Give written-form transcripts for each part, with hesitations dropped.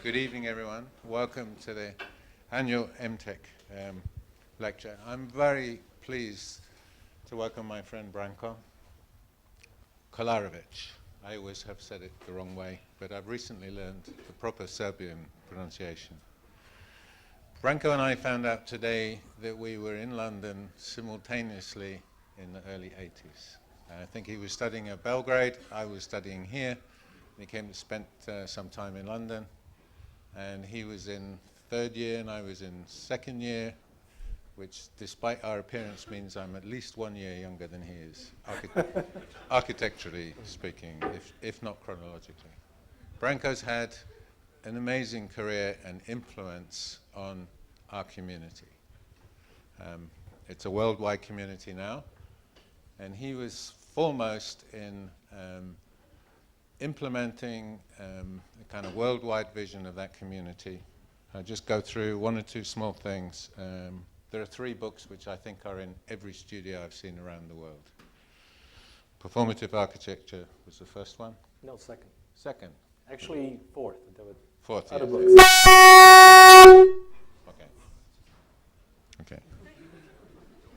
Good evening, everyone. Welcome to the annual EmTech lecture. I'm very pleased to welcome my friend Branko Kalorevic. I always have said it the wrong way, but I've recently learned the proper Serbian pronunciation. Branko and I found out today that we were in London simultaneously in the early 80s. I think he was studying at Belgrade, I was studying here. He came to spend some time in London, and he was in third year and I was in second year, which despite our appearance means I'm at least 1 year younger than he is, architecturally speaking, if not chronologically. Branko's had an amazing career and influence on our community. It's a worldwide community now, and he was foremost in implementing a kind of worldwide vision of that community. I'll just go through one or two small things. There are 3 books which I think are in every studio I've seen around the world. Performative Architecture was the first one? No, second. Second? Actually, fourth. There were fourth, other yes. books. Okay.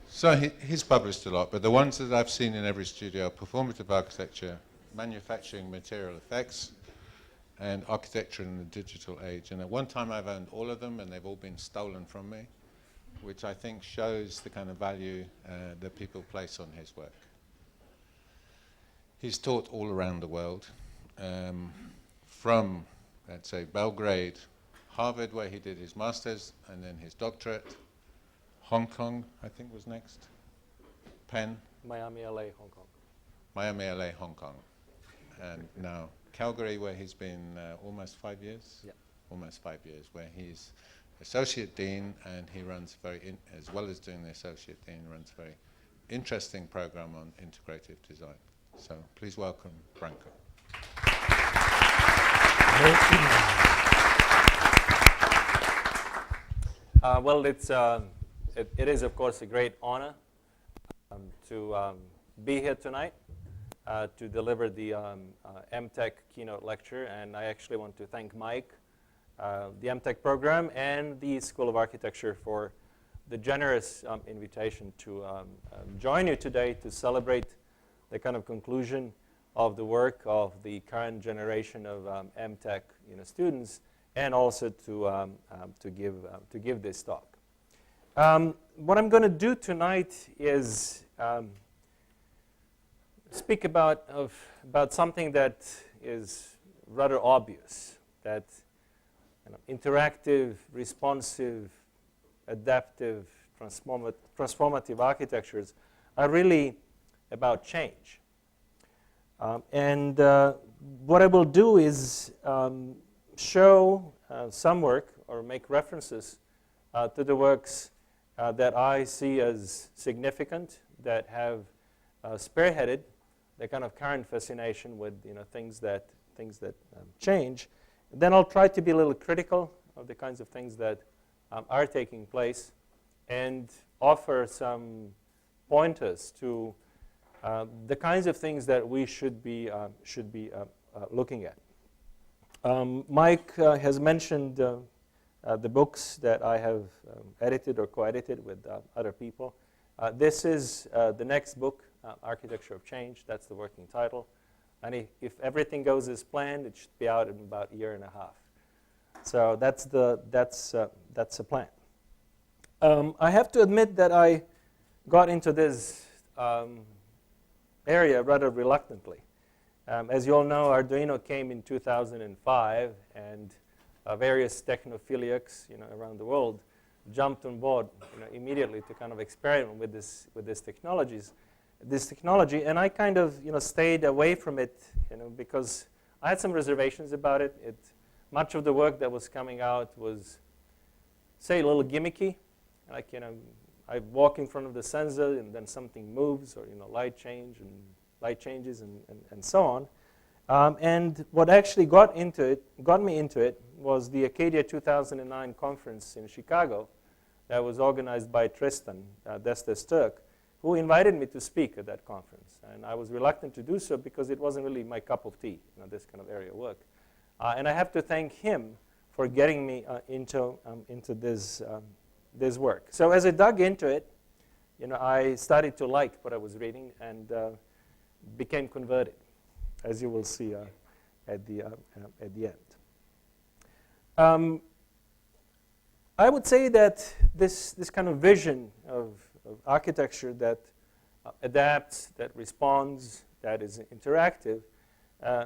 So he's published a lot, but the ones that I've seen in every studio are Performative Architecture, Manufacturing Material Effects, and Architecture in the Digital Age. And at one time I've owned all of them, and they've all been stolen from me, which I think shows the kind of value that people place on his work. He's taught all around the world, from, let's say, Belgrade, Harvard, where he did his master's, and then his doctorate. Hong Kong, I think, was next. Penn. Miami, LA, Hong Kong. Miami, LA, Hong Kong. And now Calgary, where he's been almost 5 years? Yeah. Almost 5 years, where he's Associate Dean, and he runs as well as doing the Associate Dean, runs a very interesting program on integrative design. So please welcome Branko. Well, it is, of course, a great honor to be here tonight to deliver the EmTech keynote lecture. And I actually want to thank Mike, the EmTech program, and the School of Architecture for the generous invitation to join you today to celebrate the kind of conclusion of the work of the current generation of EmTech students, and also to give this talk. What I'm going to do tonight is speak about something that is rather obvious, that interactive, responsive, adaptive, transformative architectures are really about change. And what I will do is show some work or make references to the works that I see as significant, that have spearheaded the kind of current fascination with things that change. Then I'll try to be a little critical of the kinds of things that are taking place, and offer some pointers to the kinds of things that we should be looking at. Mike has mentioned the books that I have edited or co-edited with other people. This is the next book, Architecture of Change. That's the working title. And if everything goes as planned, it should be out in about a year and a half. So that's the plan. I have to admit that I got into this area rather reluctantly. As you all know, Arduino came in 2005, and various technophiliacs around the world jumped on board immediately to kind of experiment with this technology, and I kind of stayed away from it because I had some reservations about it. Much of the work that was coming out was, say, a little gimmicky, like I walk in front of the sensor and then something moves, or light changes and so on. And what actually got me into it was the Acadia 2009 conference in Chicago that was organized by Tristan Destes-Turk, who invited me to speak at that conference. And I was reluctant to do so because it wasn't really my cup of tea, this kind of area of work. And I have to thank him for getting me into this work. So as I dug into it, I started to like what I was reading and became converted, as you will see at the end. I would say that this kind of vision of architecture that adapts, that responds, that is interactive,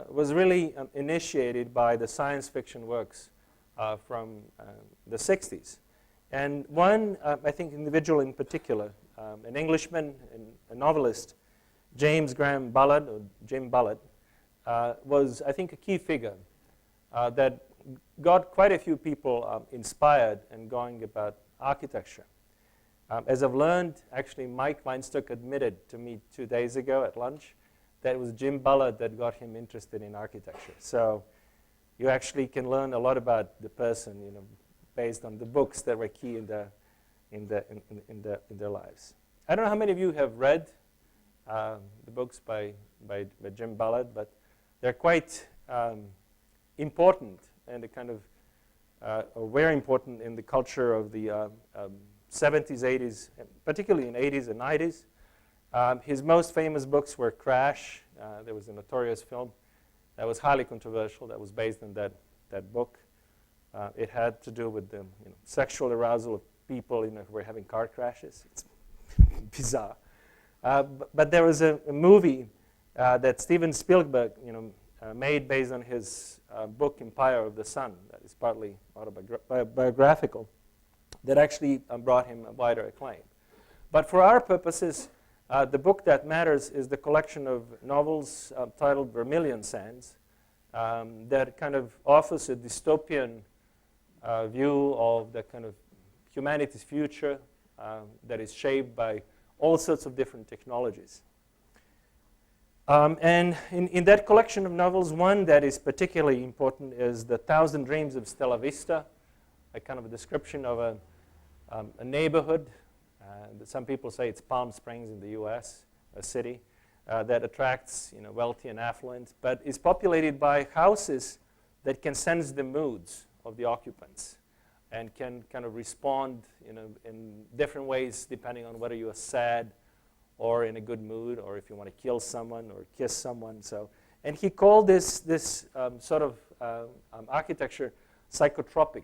was really initiated by the science fiction works from the 60s. And one, I think, individual in particular, an Englishman, a novelist, James Graham Ballard, or Jim Ballard, was, I think, a key figure that got quite a few people inspired and going about architecture. As I've learned, actually, Mike Weinstock admitted to me 2 days ago at lunch that it was Jim Ballard that got him interested in architecture. So you actually can learn a lot about the person, based on the books that were key in their lives. I don't know how many of you have read the books by Jim Ballard, but they're quite important and very important in the culture of the 70s, 80s, particularly in 80s and 90s. His most famous books were Crash. There was a notorious film that was highly controversial that was based on that book. It had to do with the sexual arousal of people who were having car crashes. It's bizarre. But there was a movie that Steven Spielberg made based on his book Empire of the Sun, that is partly autobiographical, that actually brought him a wider acclaim. But for our purposes, the book that matters is the collection of novels titled Vermilion Sands that kind of offers a dystopian view of the kind of humanity's future that is shaped by all sorts of different technologies. And in that collection of novels, one that is particularly important is The Thousand Dreams of Stella Vista, a kind of a description of a neighborhood. Some people say it's Palm Springs in the US, a city that attracts wealthy and affluent, but is populated by houses that can sense the moods of the occupants and can kind of respond in different ways depending on whether you are sad or in a good mood, or if you want to kill someone or kiss someone. And he called this sort of architecture psychotropic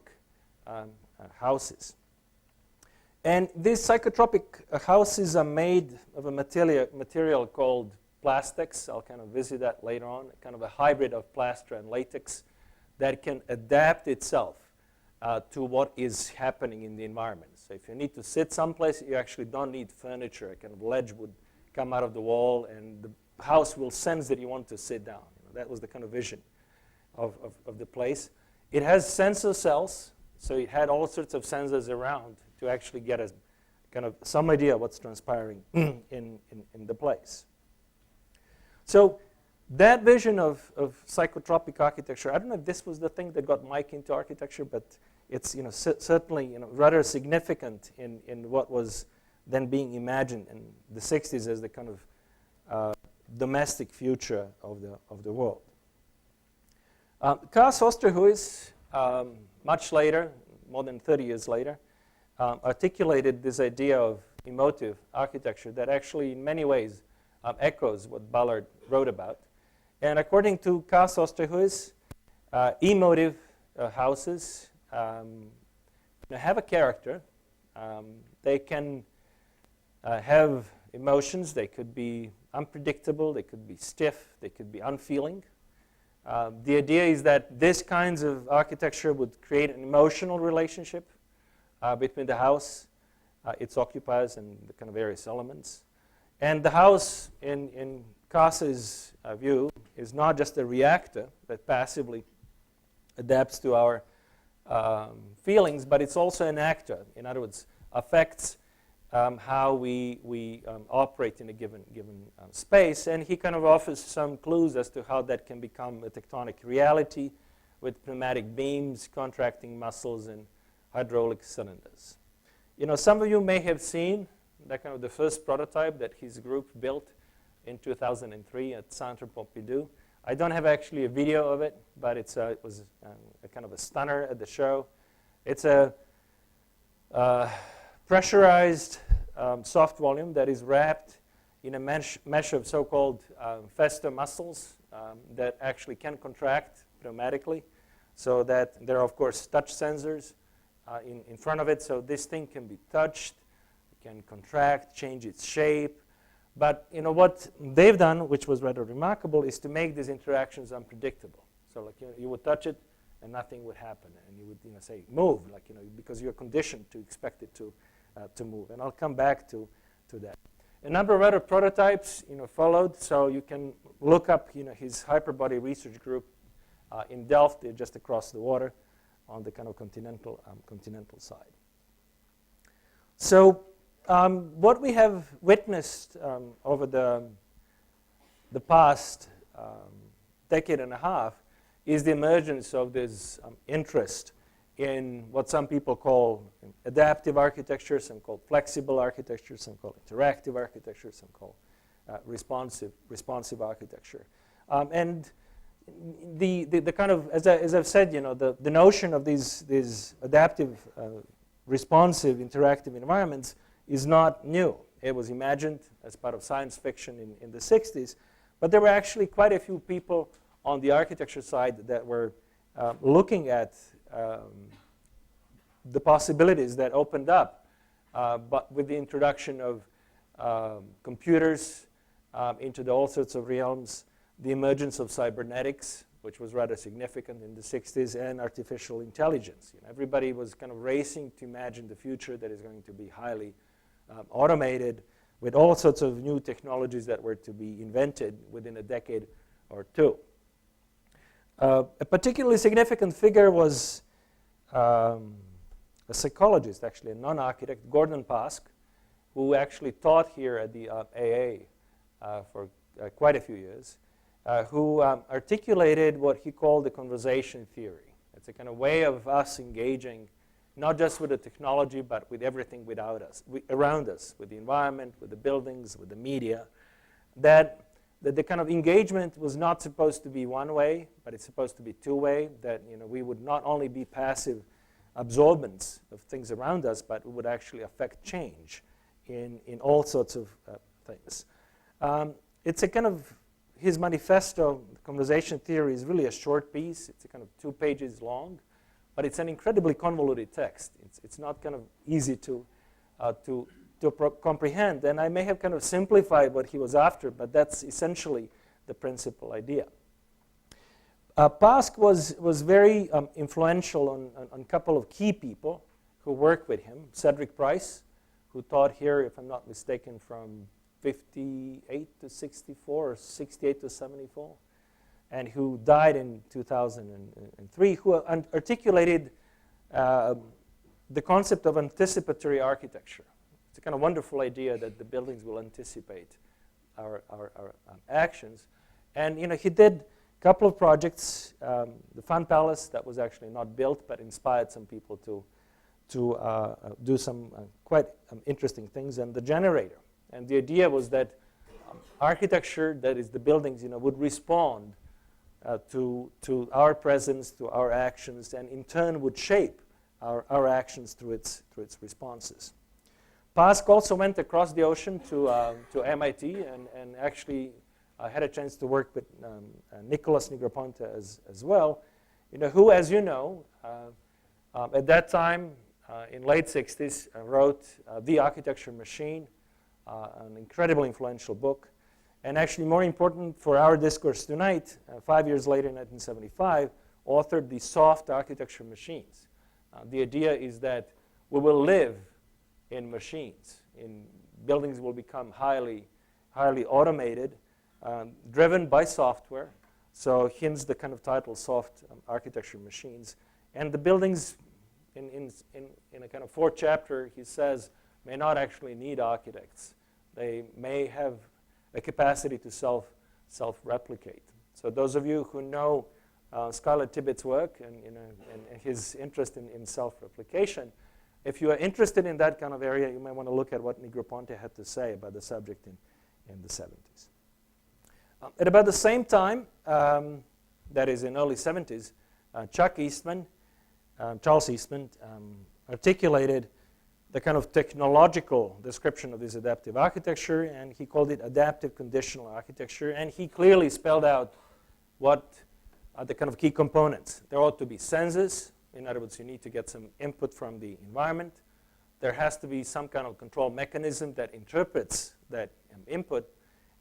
houses. And these psychotropic houses are made of a material called plastics. I'll kind of visit that later on, kind of a hybrid of plaster and latex that can adapt itself to what is happening in the environment. So if you need to sit someplace, you actually don't need furniture. A kind of ledge would come out of the wall, and the house will sense that you want to sit down. That was the kind of vision of the place. It has sensor cells, so it had all sorts of sensors around to actually get a kind of some idea of what's transpiring in the place. So that vision of psychotropic architecture, I don't know if this was the thing that got Mike into architecture, but it's certainly rather significant in what was then being imagined in the 60s as the kind of domestic future of the world. Karl Auster, who is much later, more than 30 years later, articulated this idea of emotive architecture that actually in many ways echoes what Ballard wrote about. And according to Karl Auster, emotive houses have a character. They can have emotions. They could be unpredictable. They could be stiff. They could be unfeeling. The idea is that this kinds of architecture would create an emotional relationship between the house, its occupiers, and the kind of various elements. And the house, in Kass's view, is not just a reactor that passively adapts to our feelings, but it's also an actor. In other words, affects how we operate in a given space. And he kind of offers some clues as to how that can become a tectonic reality with pneumatic beams, contracting muscles, and hydraulic cylinders. Some of you may have seen that kind of the first prototype that his group built in 2003 at Centre Pompidou. I don't have actually a video of it, but it was a kind of a stunner at the show. It's a pressurized soft volume that is wrapped in a mesh of so-called festo muscles that actually can contract pneumatically, so that there are, of course, touch sensors in front of it. So this thing can be touched, it can contract, change its shape. But what they've done, which was rather remarkable, is to make these interactions unpredictable. So like you would touch it and nothing would happen, and you would say move, like because you're conditioned to expect it to move. And I'll come back to that. A number of other prototypes followed. So you can look up his hyperbody research group in Delft, just across the water, on the kind of continental side. So what we have witnessed over the past decade and a half is the emergence of this interest in what some people call adaptive architecture, some call flexible architecture, some call interactive architecture, some call responsive architecture. And the kind of, as I've said, the notion of these adaptive, responsive, interactive environments is not new. It was imagined as part of science fiction in the 60s, but there were actually quite a few people on the architecture side that were looking at the possibilities that opened up, but with the introduction of computers into all sorts of realms, the emergence of cybernetics, which was rather significant in the 60s, and artificial intelligence. Everybody was kind of racing to imagine the future that is going to be highly automated, with all sorts of new technologies that were to be invented within a decade or two. A particularly significant figure was a psychologist, actually a non-architect, Gordon Pask, who actually taught here at the AA for quite a few years, who articulated what he called the conversation theory. It's a kind of way of us engaging not just with the technology, but with everything around us, with the environment, with the buildings, with the media, that the kind of engagement was not supposed to be one way, but it's supposed to be two-way, that we would not only be passive absorbents of things around us, but we would actually affect change in all sorts of things. It's a kind of, his manifesto, conversation theory, is really a short piece. It's a kind of 2 pages long, but it's an incredibly convoluted text. It's not kind of easy to comprehend, and I may have kind of simplified what he was after, but that's essentially the principal idea. Pask was very influential on a couple of key people who worked with him. Cedric Price, who taught here, if I'm not mistaken, from 58 to 64 or 68 to 74, and who died in 2003, who articulated the concept of anticipatory architecture. It's a kind of wonderful idea that the buildings will anticipate our actions. And he did a couple of projects. The Fun Palace, that was actually not built, but inspired some people to do some quite interesting things, and the generator. And the idea was that architecture, that is the buildings, would respond to our presence, to our actions, and in turn would shape our actions through its responses. Pask also went across the ocean to MIT and actually had a chance to work with Nicolas Negroponte as well, who, as you know, at that time, in late 60s, wrote The Architecture Machine, an incredibly influential book. And actually, more important for our discourse tonight, 5 years later, in 1975, authored The Soft Architecture Machines. The idea is that we will live in machines. Buildings will become highly automated, driven by software. So hence the kind of title, Soft Architecture Machines. And the buildings, in a kind of 4th chapter, he says, may not actually need architects. They may have a capacity to self-replicate. So those of you who know Scarlett Tibbitt's work and his interest in self-replication, if you are interested in that kind of area, you might want to look at what Negroponte had to say about the subject in the 70s. At about the same time, that is in early 70s, Charles Eastman, articulated the kind of technological description of this adaptive architecture, and he called it adaptive conditional architecture, and he clearly spelled out what are the kind of key components. There ought to be sensors. In other words, you need to get some input from the environment. There has to be some kind of control mechanism that interprets that input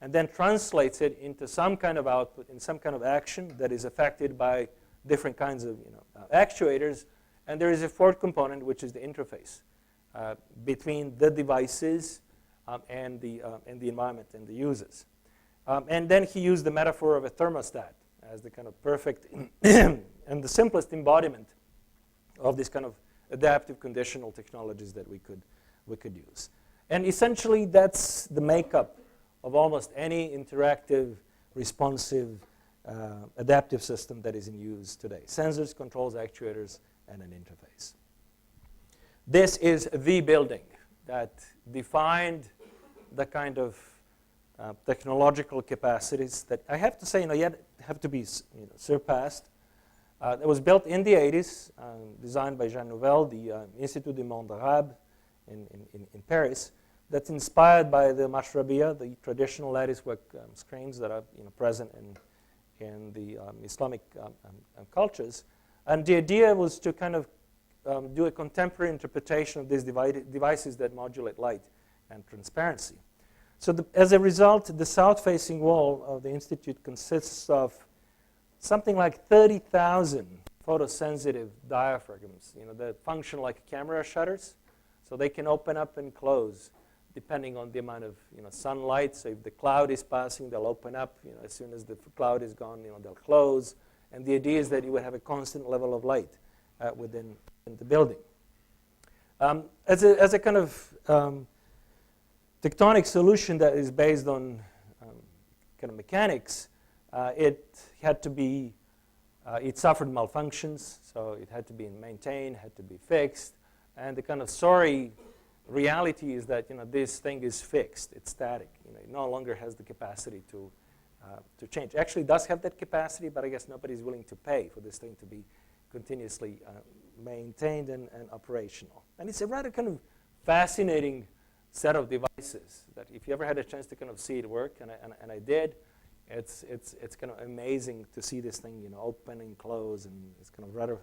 and then translates it into some kind of output in some kind of action that is affected by different kinds of actuators. And there is a fourth component, which is the interface between the devices and the environment and the users. And then he used the metaphor of a thermostat as the kind of perfect and the simplest embodiment of this kind of adaptive conditional technologies that we could use. And essentially, that's the makeup of almost any interactive, responsive, adaptive system that is in use today. Sensors, controls, actuators, and an interface. This is the building that defined the kind of technological capacities that I have to say, yet have to be surpassed. It was built in the 80s, designed by Jean Nouvel, the Institut du Monde Arabe in Paris. That's inspired by the mashrabiyah, the traditional latticework screens that are present in the Islamic cultures. And the idea was to kind of do a contemporary interpretation of these devices that modulate light and transparency. So as a result, the south-facing wall of the Institute consists of something like 30,000 photosensitive diaphragms, that function like camera shutters. So they can open up and close depending on the amount of sunlight. So if the cloud is passing, they'll open up. As soon as the cloud is gone, they'll close. And the idea is that you would have a constant level of light within the building. As a kind of tectonic solution that is based on kind of mechanics, it had to be, it suffered malfunctions, so it had to be maintained, had to be fixed. And the kind of sorry reality is that this thing is fixed, it's static. It no longer has the capacity to change. Actually, it does have that capacity, but I guess nobody's willing to pay for this thing to be continuously maintained and operational. And it's a rather kind of fascinating set of devices that if you ever had a chance to kind of see it work, and I did, it's kind of amazing to see this thing open and close, and it's kind of rather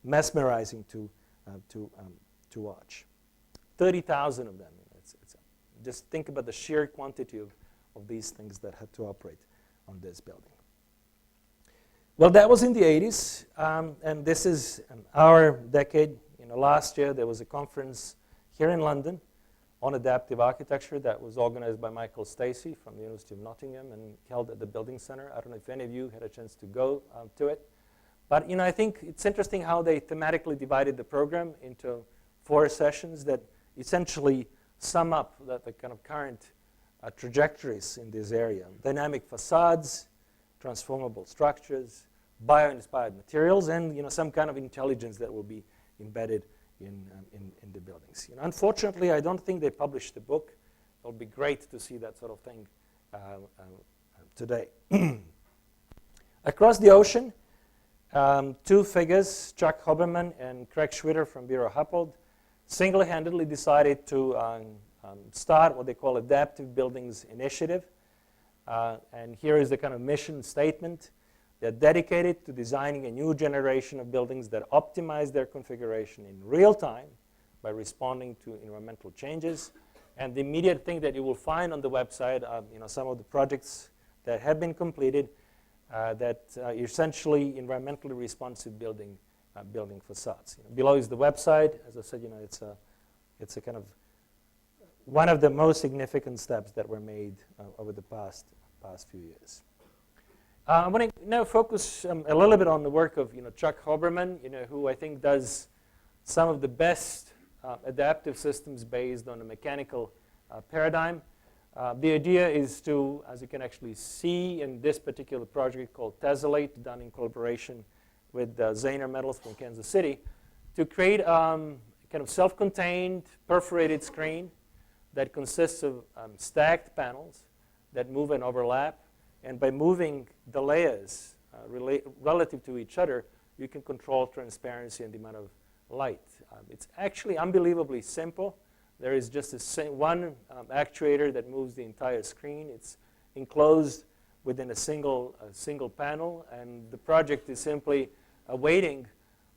mesmerizing to watch. 30,000 of them. Just think about the sheer quantity of these things that had to operate on this building. Well, that was in the 80s, and this is our decade. Last year there was a conference here in London on adaptive architecture that was organized by Michael Stacey from the University of Nottingham and held at the Building Center. I don't know if any of you had a chance to go to it. But I think it's interesting how they thematically divided the program into 4 sessions that essentially sum up the kind of current trajectories in this area. Dynamic facades, transformable structures, bio-inspired materials, and some kind of intelligence that will be embedded in the buildings. Unfortunately, I don't think they published the book. It would be great to see that sort of thing today. Across the ocean, 2 figures, Chuck Hoberman and Craig Schwitter from Bureau Happold, single-handedly decided to start what they call Adaptive Buildings Initiative. And here is the kind of mission statement. They're dedicated to designing a new generation of buildings that optimize their configuration in real time by responding to environmental changes. And the immediate thing that you will find on the website are some of the projects that have been completed that essentially environmentally responsive building facades. Below is the website. As I said, it's a kind of one of the most significant steps that were made over the past few years. I want to now focus a little bit on the work of Chuck Hoberman, who I think does some of the best adaptive systems based on a mechanical paradigm. The idea is to, as you can actually see in this particular project called Tessellate, done in collaboration with Zahner Metals from Kansas City, to create kind of self-contained perforated screen that consists of stacked panels that move and overlap And by moving the layers relative to each other, you can control transparency and the amount of light. It's actually unbelievably simple. There is just one actuator that moves the entire screen. It's enclosed within a single panel, and the project is simply awaiting,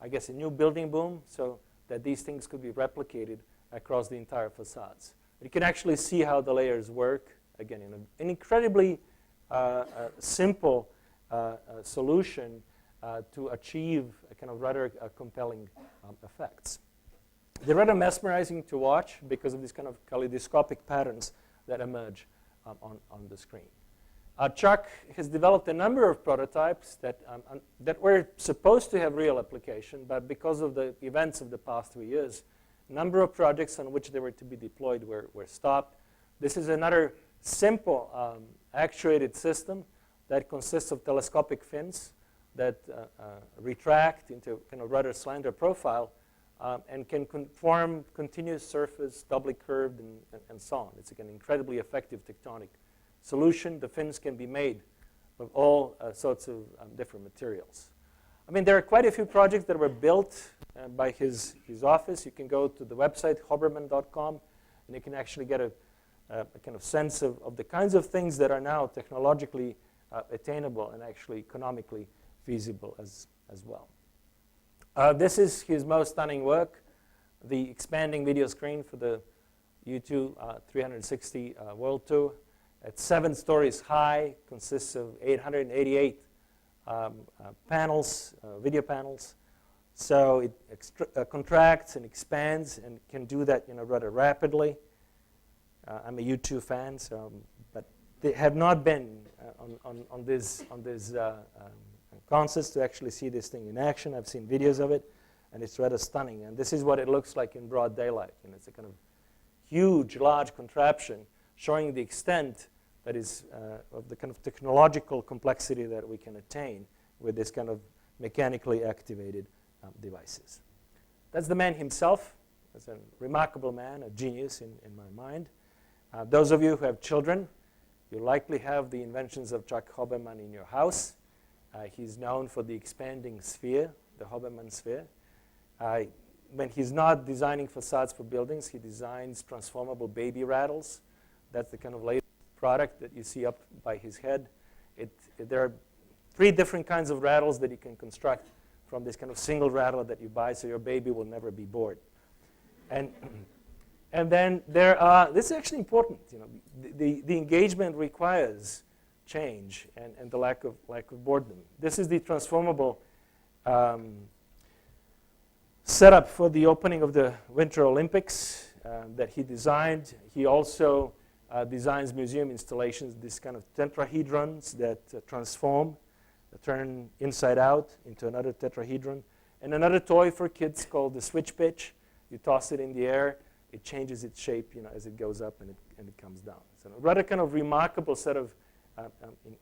I guess, a new building boom so that these things could be replicated across the entire facades. You can actually see how the layers work, again, in an incredibly simple solution to achieve a kind of rather compelling effects. They're rather mesmerizing to watch because of these kind of kaleidoscopic patterns that emerge on the screen. Chuck has developed a number of prototypes that were supposed to have real application, but because of the events of the past 3 years, a number of projects on which they were to be deployed were stopped. This is another simple actuated system that consists of telescopic fins that retract into kind of rather slender profile and can form continuous surface, doubly curved, and so on. It's an incredibly effective tectonic solution. The fins can be made of all sorts of different materials. I mean, there are quite a few projects that were built by his office. You can go to the website, Hoberman.com, and you can actually get a kind of sense of the kinds of things that are now technologically attainable and actually economically feasible as well. This is his most stunning work, the expanding video screen for the U2 360 World Tour. It's 7 stories high, consists of 888 panels, video panels. So it contracts and expands and can do that rather rapidly. I'm a U2 fan, so, but they have not been on these concerts to actually see this thing in action. I've seen videos of it, and it's rather stunning. And this is what it looks like in broad daylight. It's a kind of huge, large contraption showing the extent that is of the kind of technological complexity that we can attain with this kind of mechanically activated devices. That's the man himself. That's a remarkable man, a genius in my mind. Those of you who have children, you likely have the inventions of Chuck Hoberman in your house. He's known for the expanding sphere, the Hoberman sphere. When he's not designing facades for buildings, he designs transformable baby rattles. That's the kind of latest product that you see up by his head. There are 3 different kinds of rattles that you can construct from this kind of single rattle that you buy, so your baby will never be bored. And then there are, this is actually important, the engagement requires change and the lack of boredom. This is the transformable setup for the opening of the Winter Olympics that he designed. He also designs museum installations, these kind of tetrahedrons that transform, turn inside out into another tetrahedron. And another toy for kids called the switch pitch. You toss it in the air, it changes its shape as it goes up and it comes down. So a rather kind of remarkable set of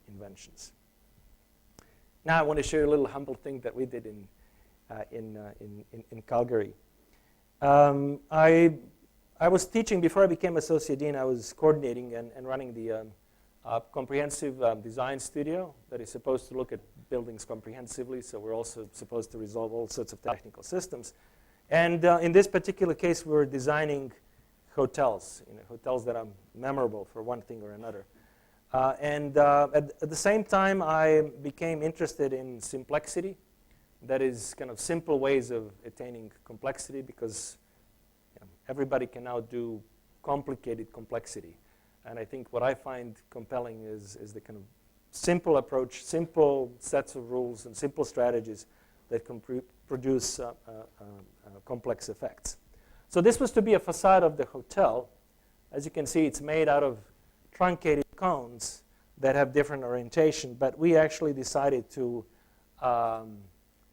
inventions. Now I want to show you a little humble thing that we did in Calgary. I was teaching before I became associate dean. I was coordinating and running the comprehensive design studio that is supposed to look at buildings comprehensively. So we're also supposed to resolve all sorts of technical systems. And in this particular case, we were designing hotels, hotels that are memorable for one thing or another. At the same time, I became interested in simplexity. That is kind of simple ways of attaining complexity, because everybody can now do complicated complexity. And I think what I find compelling is the kind of simple approach, simple sets of rules, and simple strategies that can produce complex effects. So this was to be a facade of the hotel. As you can see, it's made out of truncated cones that have different orientation, but we actually decided to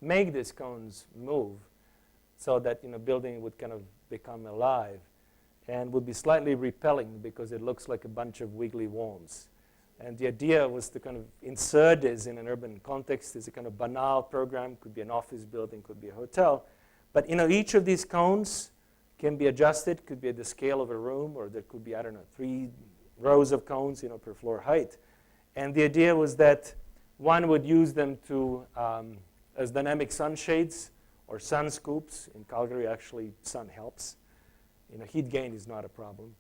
make these cones move so that building would kind of become alive and would be slightly repelling because it looks like a bunch of wiggly worms. And the idea was to kind of insert this in an urban context. It's a kind of banal program, could be an office building, could be a hotel. But each of these cones can be adjusted, could be at the scale of a room, or there could be, 3 rows of cones per floor height. And the idea was that one would use them to as dynamic sunshades or sun scoops. In Calgary, actually, sun helps. Heat gain is not a problem.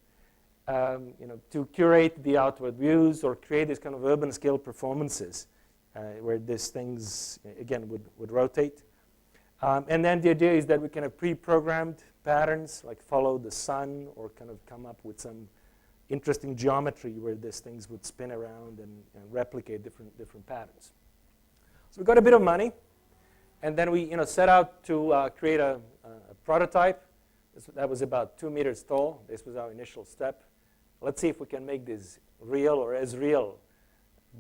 To curate the outward views or create these kind of urban scale performances where these things, again, would rotate. And then the idea is that we can have pre-programmed patterns, like follow the sun, or kind of come up with some interesting geometry where these things would spin around and replicate different patterns. So we got a bit of money, and then we set out to create a prototype. That was about 2 meters tall. This was our initial step. Let's see if we can make this real or as real,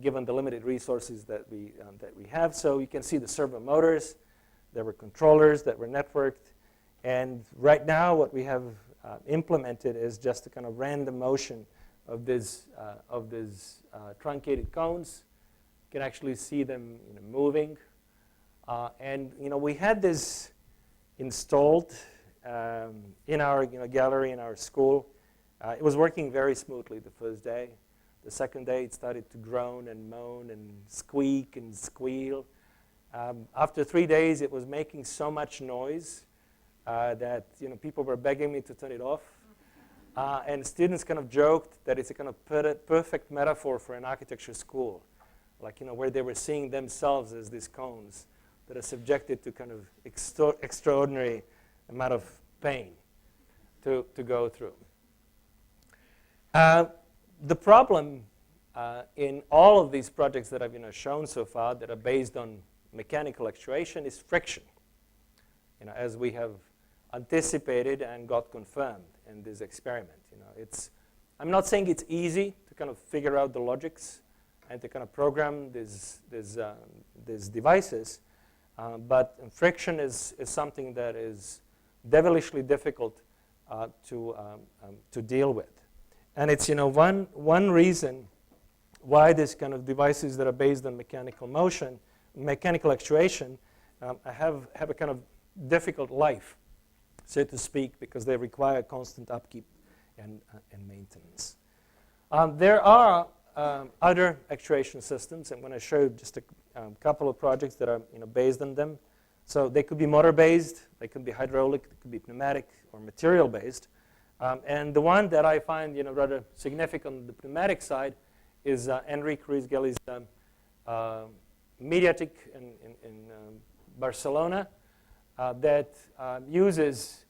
given the limited resources that we have. So you can see the servo motors. There were controllers that were networked. And right now, what we have implemented is just a kind of random motion of these truncated cones. You can actually see them moving. And we had this installed in our gallery in our school. It was working very smoothly the first day. The second day, it started to groan and moan and squeak and squeal. After 3 days, it was making so much noise that people were begging me to turn it off. And students kind of joked that it's a kind of perfect metaphor for an architecture school, like where they were seeing themselves as these cones that are subjected to kind of extraordinary amount of pain to go through. The problem in all of these projects that I've shown so far that are based on mechanical actuation is friction, as we have anticipated and got confirmed in this experiment. I'm not saying it's easy to kind of figure out the logics and to kind of program these devices, but friction is something that is devilishly difficult to deal with. And it's one reason why this kind of devices that are based on mechanical motion, mechanical actuation, have a kind of difficult life, so to speak, because they require constant upkeep and maintenance. There are other actuation systems. I'm going to show just a couple of projects that are based on them. So they could be motor-based, they could be hydraulic, they could be pneumatic or material-based. And the one that I find rather significant on the pneumatic side is Enric Ruiz-Gelli's Mediatic in Barcelona that uses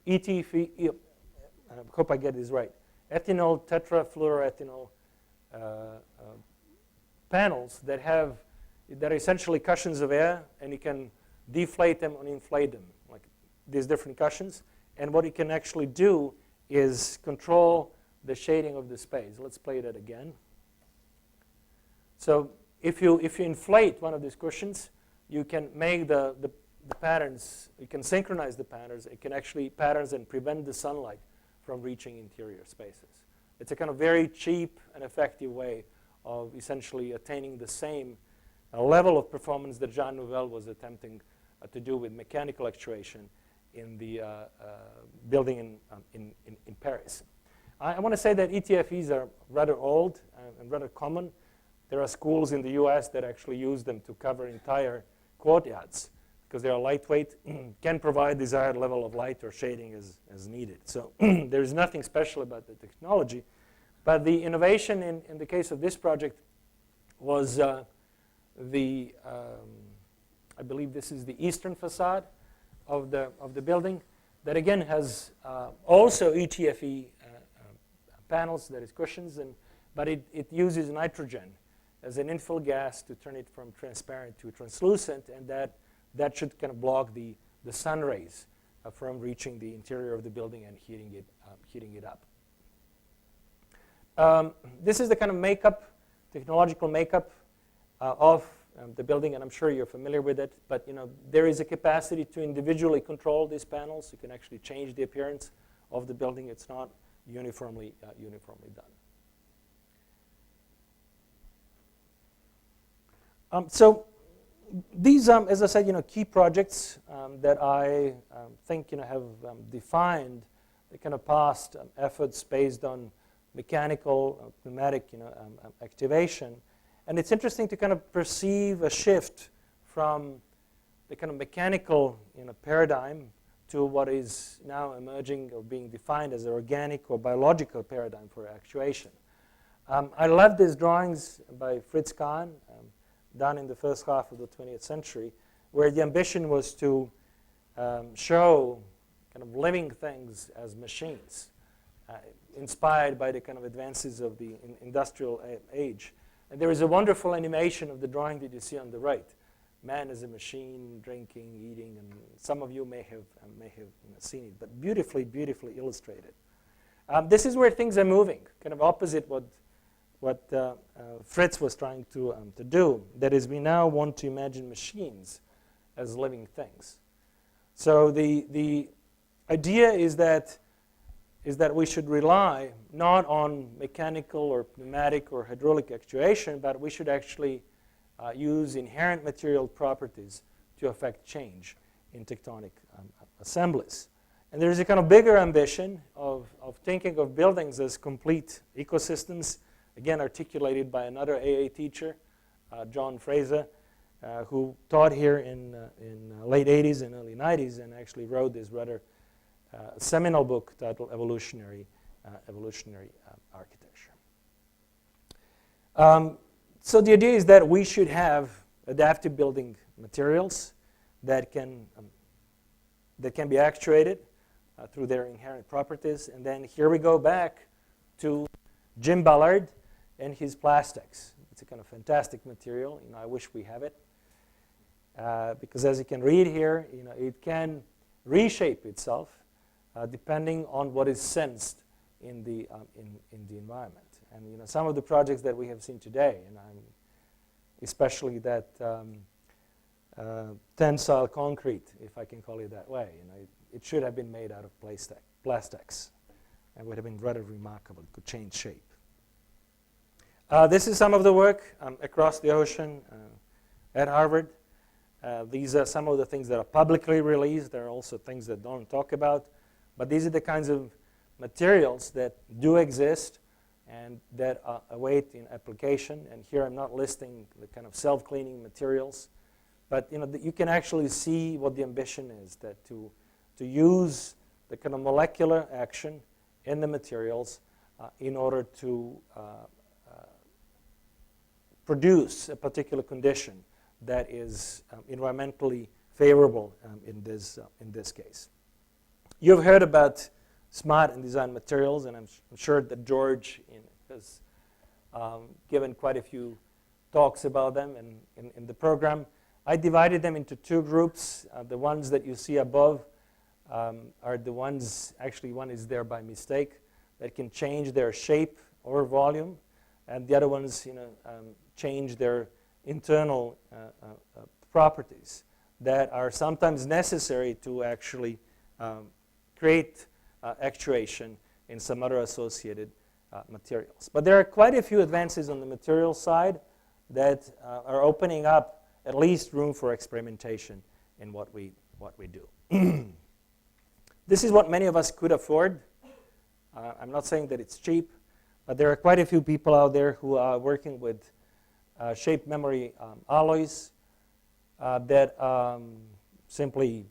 ETF, I hope I get this right, ethinyl tetrafluoroethinyl panels that are essentially cushions of air, and you can deflate them and inflate them, like these different cushions. And what you can actually do is control the shading of the space. Let's play that again. So if you inflate one of these cushions, you can make the patterns, you can synchronize the patterns. It can actually patterns and prevent the sunlight from reaching interior spaces. It's a kind of very cheap and effective way of essentially attaining the same level of performance that Jean Nouvel was attempting to do with mechanical actuation in the building in Paris. I want to say that ETFEs are rather old and rather common. There are schools in the US that actually use them to cover entire courtyards because they are lightweight, can provide desired level of light or shading as needed. So there is nothing special about the technology. But the innovation in the case of this project was I believe this is the eastern facade of the building that again has also ETFE panels, that is cushions, but it uses nitrogen as an infill gas to turn it from transparent to translucent, and that should kind of block the sun rays from reaching the interior of the building and heating it up. This is the kind of makeup, technological makeup of the building, and I'm sure you're familiar with it, but there is a capacity to individually control these panels. You can actually change the appearance of the building. It's not uniformly done. So these, as I said, key projects that I think have defined the kind of past efforts based on mechanical, pneumatic, activation. And it's interesting to kind of perceive a shift from the kind of mechanical paradigm to what is now emerging or being defined as an organic or biological paradigm for actuation. I love these drawings by Fritz Kahn, done in the first half of the 20th century, where the ambition was to show kind of living things as machines, inspired by the kind of advances of the industrial age. And there is a wonderful animation of the drawing that you see on the right. Man as a machine, drinking, eating, and some of you may have seen it, but beautifully, beautifully illustrated. This is where things are moving, kind of opposite what Fritz was trying to do. That is, we now want to imagine machines as living things. So the idea is that we should rely not on mechanical or pneumatic or hydraulic actuation, but we should actually use inherent material properties to affect change in tectonic assemblies. And there's a kind of bigger ambition of thinking of buildings as complete ecosystems, again articulated by another AA teacher, John Fraser, who taught here in late 80s and early 90s and actually wrote this rather seminal book titled Evolutionary Architecture. So the idea is that we should have adaptive building materials that can be actuated through their inherent properties. And then here we go back to Jim Ballard and his plastics. It's a kind of fantastic material. I wish we have it. Because as you can read here, it can reshape itself depending on what is sensed in the environment. And some of the projects that we have seen today, and especially that tensile concrete, if I can call it that way, it should have been made out of plastics, and would have been rather remarkable. It could change shape. This is some of the work across the ocean at Harvard. These are some of the things that are publicly released. There are also things that don't talk about. But these are the kinds of materials that do exist and that await application. And here I'm not listing the kind of self-cleaning materials. But you can actually see what the ambition is, that to use the kind of molecular action in the materials in order to produce a particular condition that is environmentally favorable in this case. You've heard about smart and design materials, and I'm sure that George has given quite a few talks about them in the program. I divided them into two groups. The ones that you see above are the ones, actually one is there by mistake, that can change their shape or volume, and the other ones change their internal properties that are sometimes necessary to actually create actuation in some other associated materials. But there are quite a few advances on the material side that are opening up at least room for experimentation in what we do. This is what many of us could afford. I'm not saying that it's cheap, but there are quite a few people out there who are working with Shapememory alloys that simply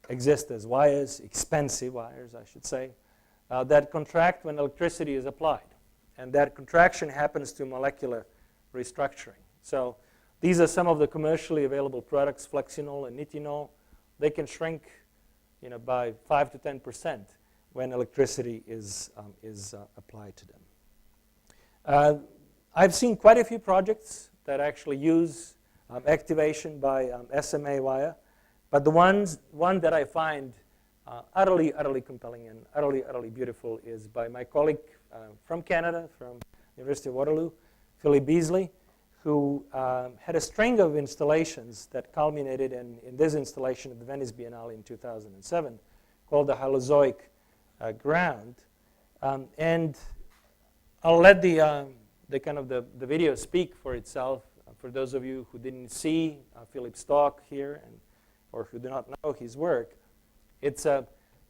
exist as wires, expensive wires, I should say, that contract when electricity is applied. And that contraction happens to molecular restructuring. So these are some of the commercially available products, flexinol and nitinol. They can shrink by 5 to 10% when electricity is applied to them. I've seen quite a few projects that actually use activation by SMA wire, but the one that I find utterly compelling and utterly beautiful is by my colleague from Canada, from University of Waterloo, Philip Beasley, who had a string of installations that culminated in this installation at the Venice Biennale in 2007 called the Hollowzoic ground. And I'll let the video speak for itself. For those of you who didn't see Philip's talk here or who do not know his work, it's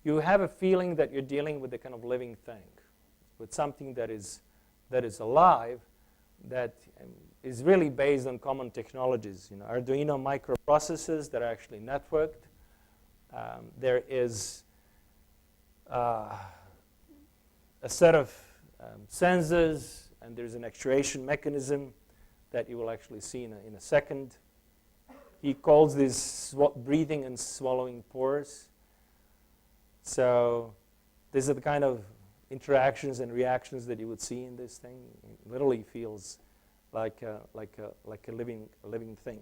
you have a feeling that you're dealing with a kind of living thing. with something that is alive, that is really based on common technologies. Arduino microprocessors that are actually networked. There is a set of sensors, and there's an actuation mechanism that you will actually see in a second. He calls this breathing and swallowing pores. So these are the kind of interactions and reactions that you would see in this thing. It literally feels like a living thing.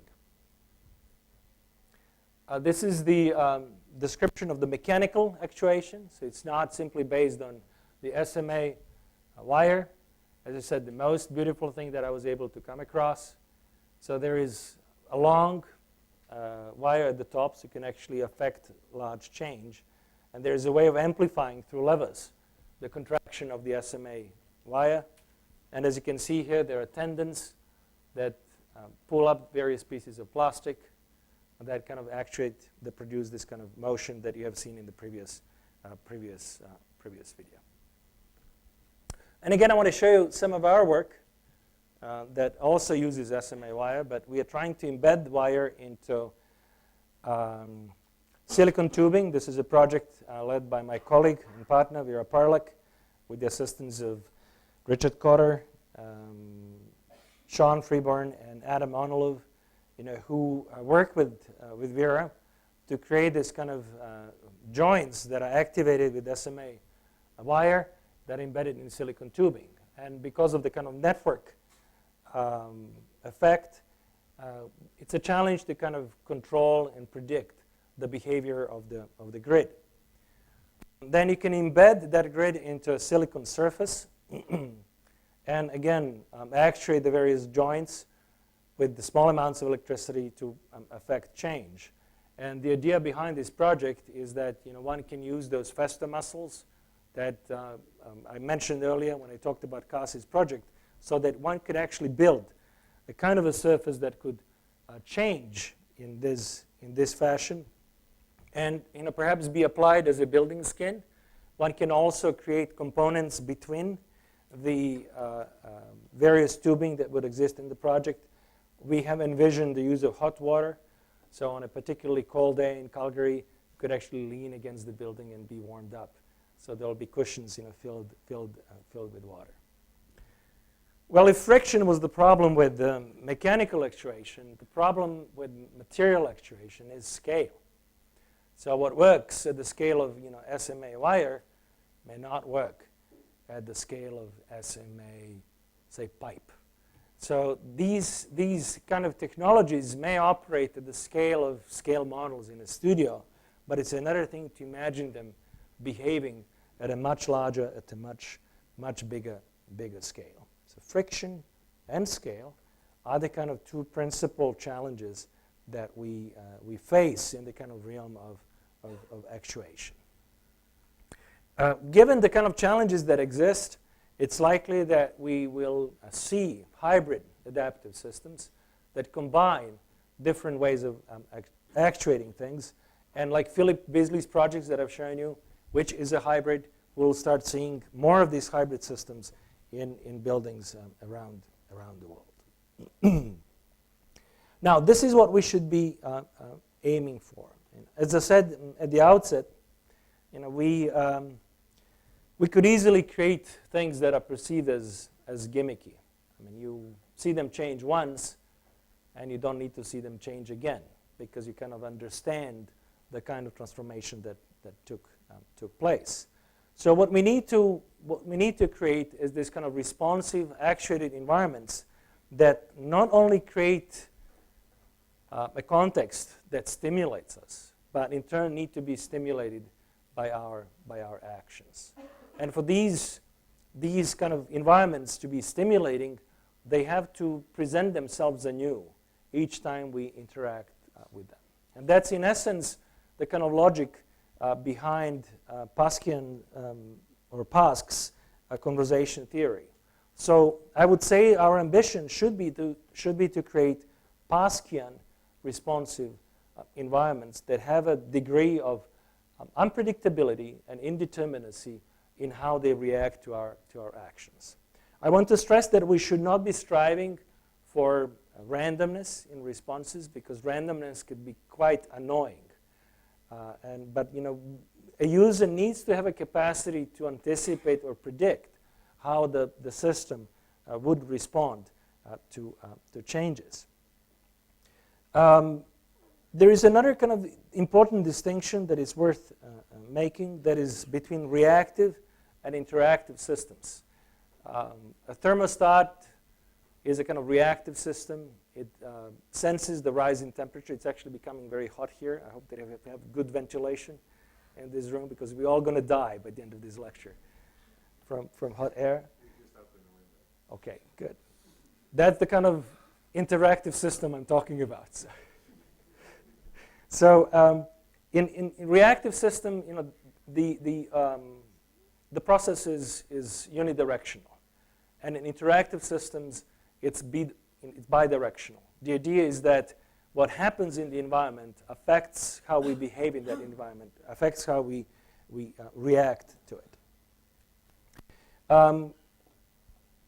This is the description of the mechanical actuation. So it's not simply based on the SMA wire. As I said, the most beautiful thing that I was able to come across. So there is a long wire at the top, so you can actually affect large change. And there's a way of amplifying through levers the contraction of the SMA wire. And as you can see here, there are tendons that pull up various pieces of plastic that kind of actuate, that produce this kind of motion that you have seen in the previous video. And again, I want to show you some of our work that also uses SMA wire, but we are trying to embed wire into silicone tubing. This is a project led by my colleague and partner, Vera Parlek, with the assistance of Richard Cotter, Sean Freeborn, and Adam Onilov, who work with Vera to create this kind of joints that are activated with SMA wire that are embedded in silicone tubing. And because of the kind of network effect, it's a challenge to kind of control and predict the behavior of the grid. Then you can embed that grid into a silicone surface and again actuate the various joints with the small amounts of electricity to affect change. And the idea behind this project is that one can use those festa muscles that I mentioned earlier when I talked about Cassie's project, so that one could actually build a kind of a surface that could change in this fashion, and perhaps be applied as a building skin. One can also create components between the various tubing that would exist in the project. We have envisioned the use of hot water, so on a particularly cold day in Calgary, you could actually lean against the building and be warmed up. So there will be cushions, filled with water. Well, if friction was the problem with mechanical actuation, the problem with material actuation is scale. So what works at the scale of SMA wire may not work at the scale of SMA, say, pipe. So these kind of technologies may operate at the scale of scale models in a studio, but it's another thing to imagine them behaving at a much larger, at a much bigger scale. So friction and scale are the kind of two principal challenges that we face in the kind of realm of actuation. Given the kind of challenges that exist, it's likely that we will see hybrid adaptive systems that combine different ways of actuating things. And like Philip Beasley's projects that I've shown you, which is a hybrid, we'll start seeing more of these hybrid systems in buildings around the world. Now, this is what we should be aiming for. As I said at the outset, we could easily create things that are perceived as gimmicky. I mean, you see them change once, and you don't need to see them change again, because you kind of understand the kind of transformation that took place. So what we need to create is this kind of responsive, actuated environments that not only create a context that stimulates us, but in turn need to be stimulated by our actions. And for these kind of environments to be stimulating, they have to present themselves anew each time we interact with them. And that's in essence the kind of logic behind Paskian or Pask's conversation theory. So I would say our ambition should be to create Paskian responsive environments that have a degree of unpredictability and indeterminacy in how they react to our actions. I want to stress that we should not be striving for randomness in responses, because randomness could be quite annoying. But a user needs to have a capacity to anticipate or predict how the system would respond to changes. There is another kind of important distinction that is worth making, that is between reactive and interactive systems. A thermostat is a kind of reactive system. It senses the rise in temperature. It's actually becoming very hot here. I hope that we have good ventilation in this room, because we're all going to die by the end of this lecture from hot air. Okay, good. That's the kind of interactive system I'm talking about. So in reactive system, the process is unidirectional, and in interactive systems, it's bidirectional. The idea is that what happens in the environment affects how we behave in that environment, affects how we react to it.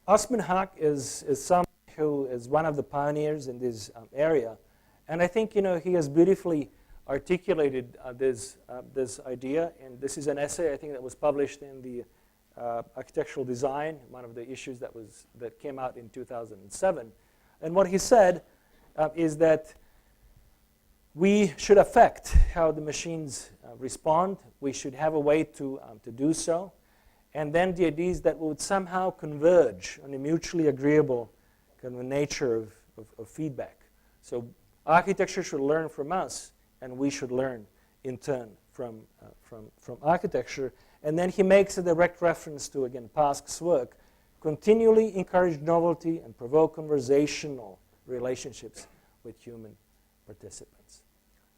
OSM Hack is someone who is one of the pioneers in this area, and I think he has beautifully articulated this idea. And this is an essay, I think, that was published in the Architectural Design, one of the issues that came out in 2007. And what he said is that we should affect how the machines respond. We should have a way to do so. And then the idea is that we would somehow converge on a mutually agreeable kind of nature of feedback. So architecture should learn from us, and we should learn in turn from architecture. And then he makes a direct reference to, again, Pask's work: continually encourage novelty and provoke conversational relationships with human participants.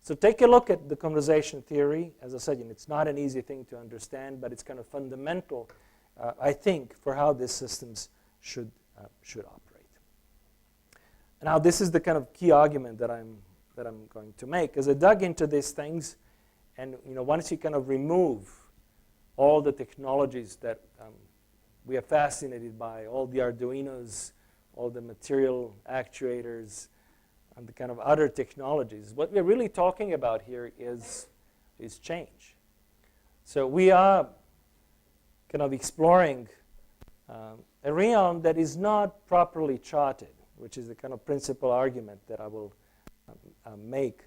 So take a look at the conversation theory. As I said, it's not an easy thing to understand, but it's kind of fundamental, I think, for how these systems should operate. Now, this is the kind of key argument that I'm going to make. As I dug into these things, and once you kind of remove all the technologies that we are fascinated by, all the Arduinos, all the material actuators, and the kind of other technologies, what we're really talking about here is change. So we are kind of exploring a realm that is not properly charted, which is the kind of principal argument that I will make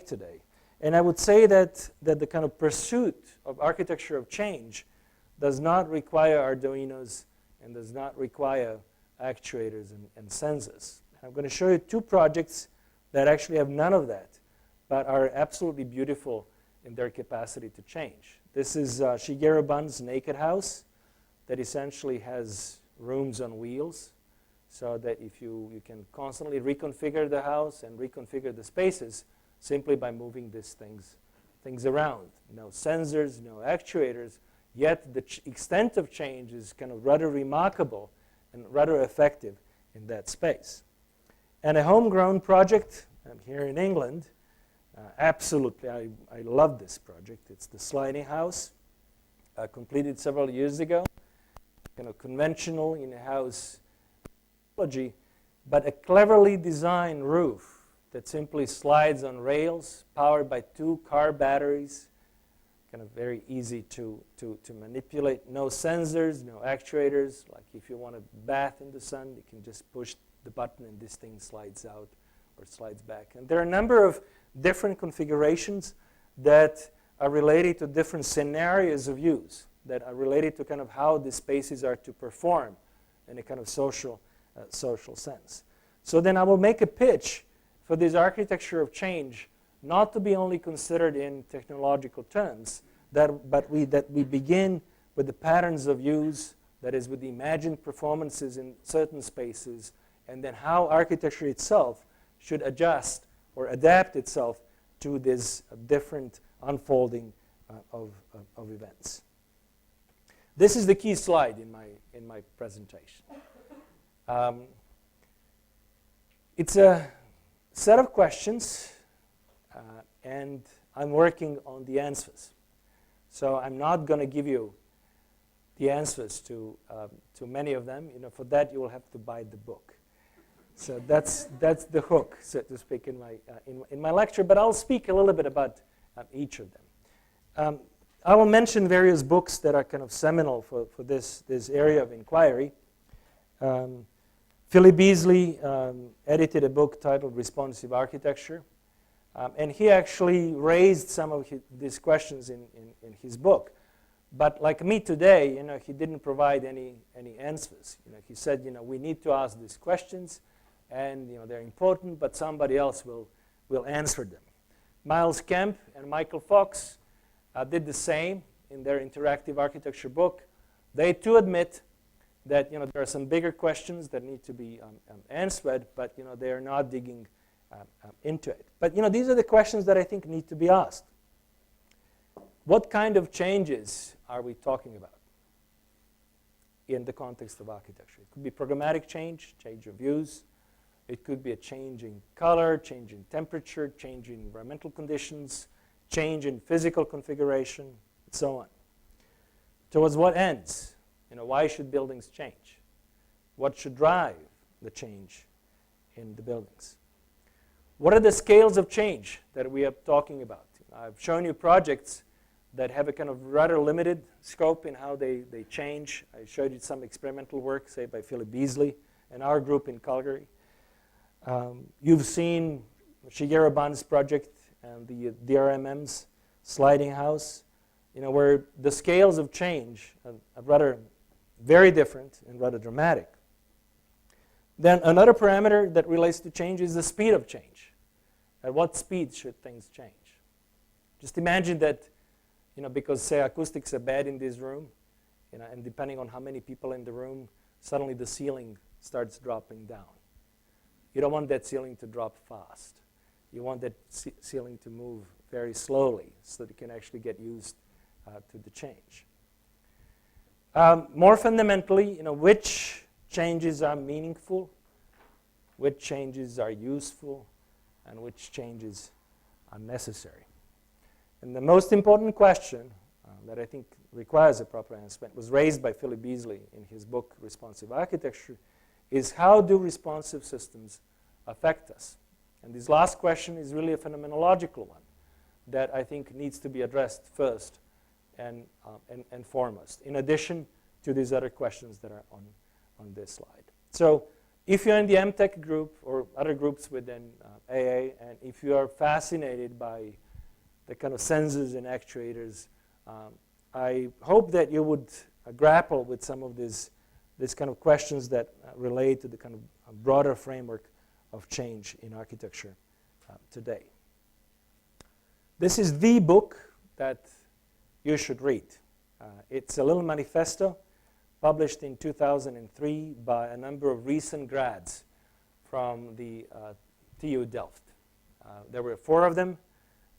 today. And I would say that the kind of pursuit of architecture of change does not require Arduinos and does not require actuators and sensors. I'm going to show you two projects that actually have none of that, but are absolutely beautiful in their capacity to change. This is Shigeru Ban's Naked House, that essentially has rooms on wheels, so that if you can constantly reconfigure the house and reconfigure the spaces simply by moving these things around. No sensors, no actuators, yet the extent of change is kind of rather remarkable and rather effective in that space. And a homegrown project here in England, absolutely, I love this project. It's the sliding house, completed several years ago. Kind of conventional in-house technology, but a cleverly designed roof that simply slides on rails, powered by 2 car batteries, kind of very easy to manipulate. No sensors, no actuators. Like if you want to bath in the sun, you can just push the button and this thing slides out or slides back. And there are a number of different configurations that are related to different scenarios of use, that are related to kind of how the spaces are to perform in a kind of social sense. So then I will make a pitch for this architecture of change not to be only considered in technological terms, but that we begin with the patterns of use, that is, with the imagined performances in certain spaces, and then how architecture itself should adjust or adapt itself to this different unfolding of events. This is the key slide in my presentation. It's a set of questions, and I'm working on the answers. So I'm not going to give you the answers to many of them. For that you will have to buy the book. So that's the hook, so to speak, in my lecture. But I'll speak a little bit about each of them. I will mention various books that are kind of seminal for this area of inquiry. Philip Beasley edited a book titled Responsive Architecture. And he actually raised some of these questions in his book. But like me today, he didn't provide any answers. He said, we need to ask these questions, and they're important, but somebody else will answer them. Miles Kemp and Michael Fox did the same in their interactive architecture book. They too admit that there are some bigger questions that need to be answered, but they are not digging into it. But these are the questions that I think need to be asked. What kind of changes are we talking about in the context of architecture? It could be programmatic change of views. It could be a change in color, change in temperature, change in environmental conditions, change in physical configuration, and so on. Towards what ends? Why should buildings change? What should drive the change in the buildings? What are the scales of change that we are talking about? I've shown you projects that have a kind of rather limited scope in how they change. I showed you some experimental work, say, by Philip Beasley and our group in Calgary. You've seen Shigeru Ban's project and the DRMM's sliding house, where the scales of change are rather very different and rather dramatic. Then another parameter that relates to change is the speed of change. At what speed should things change? Just imagine that, because say acoustics are bad in this room, and depending on how many people in the room, suddenly the ceiling starts dropping down. You don't want that ceiling to drop fast. You want that ceiling to move very slowly so that you can actually get used to the change. More fundamentally, which changes are meaningful, which changes are useful, and which changes are necessary. And the most important question that I think requires a proper answer was raised by Philip Beasley in his book, Responsive Architecture, is how do responsive systems affect us? And this last question is really a phenomenological one that I think needs to be addressed first and foremost, in addition to these other questions that are on this slide. So if you're in the EmTech group or other groups within AA, and if you are fascinated by the kind of sensors and actuators, I hope that you would grapple with some of these kind of questions that relate to the kind of broader framework of change in architecture today. This is the book that you should read. It's a little manifesto published in 2003 by a number of recent grads from the TU Delft. There were 4 of them,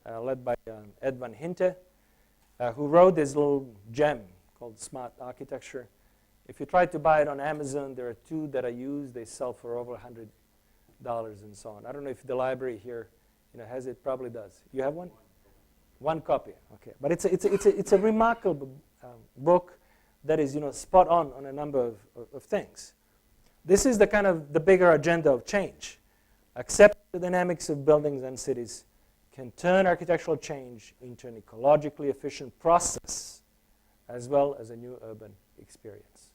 led by Ed van Hinte, who wrote this little gem called Smart Architecture. If you try to buy it on Amazon, there are 2 that are used. They sell for over $100 and so on. I don't know if the library here has it. Probably does. You have one? One copy. Okay. But it's a remarkable book that is spot on a number of things. This is the kind of the bigger agenda of change. Accept the dynamics of buildings and cities can turn architectural change into an ecologically efficient process as well as a new urban experience.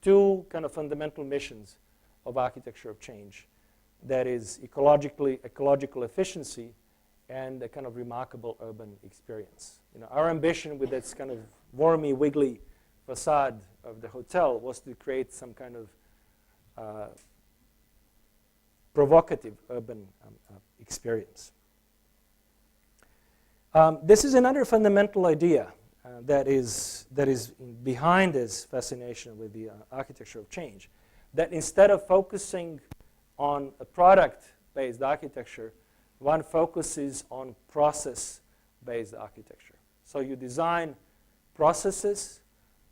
2 kind of fundamental missions of architecture of change. That is ecological efficiency and a kind of remarkable urban experience. Our ambition with this kind of wormy, wiggly facade of the hotel was to create some kind of provocative urban experience. This is another fundamental idea that is behind this fascination with the architecture of change. That instead of focusing on a product-based architecture, one focuses on process-based architecture. So you design processes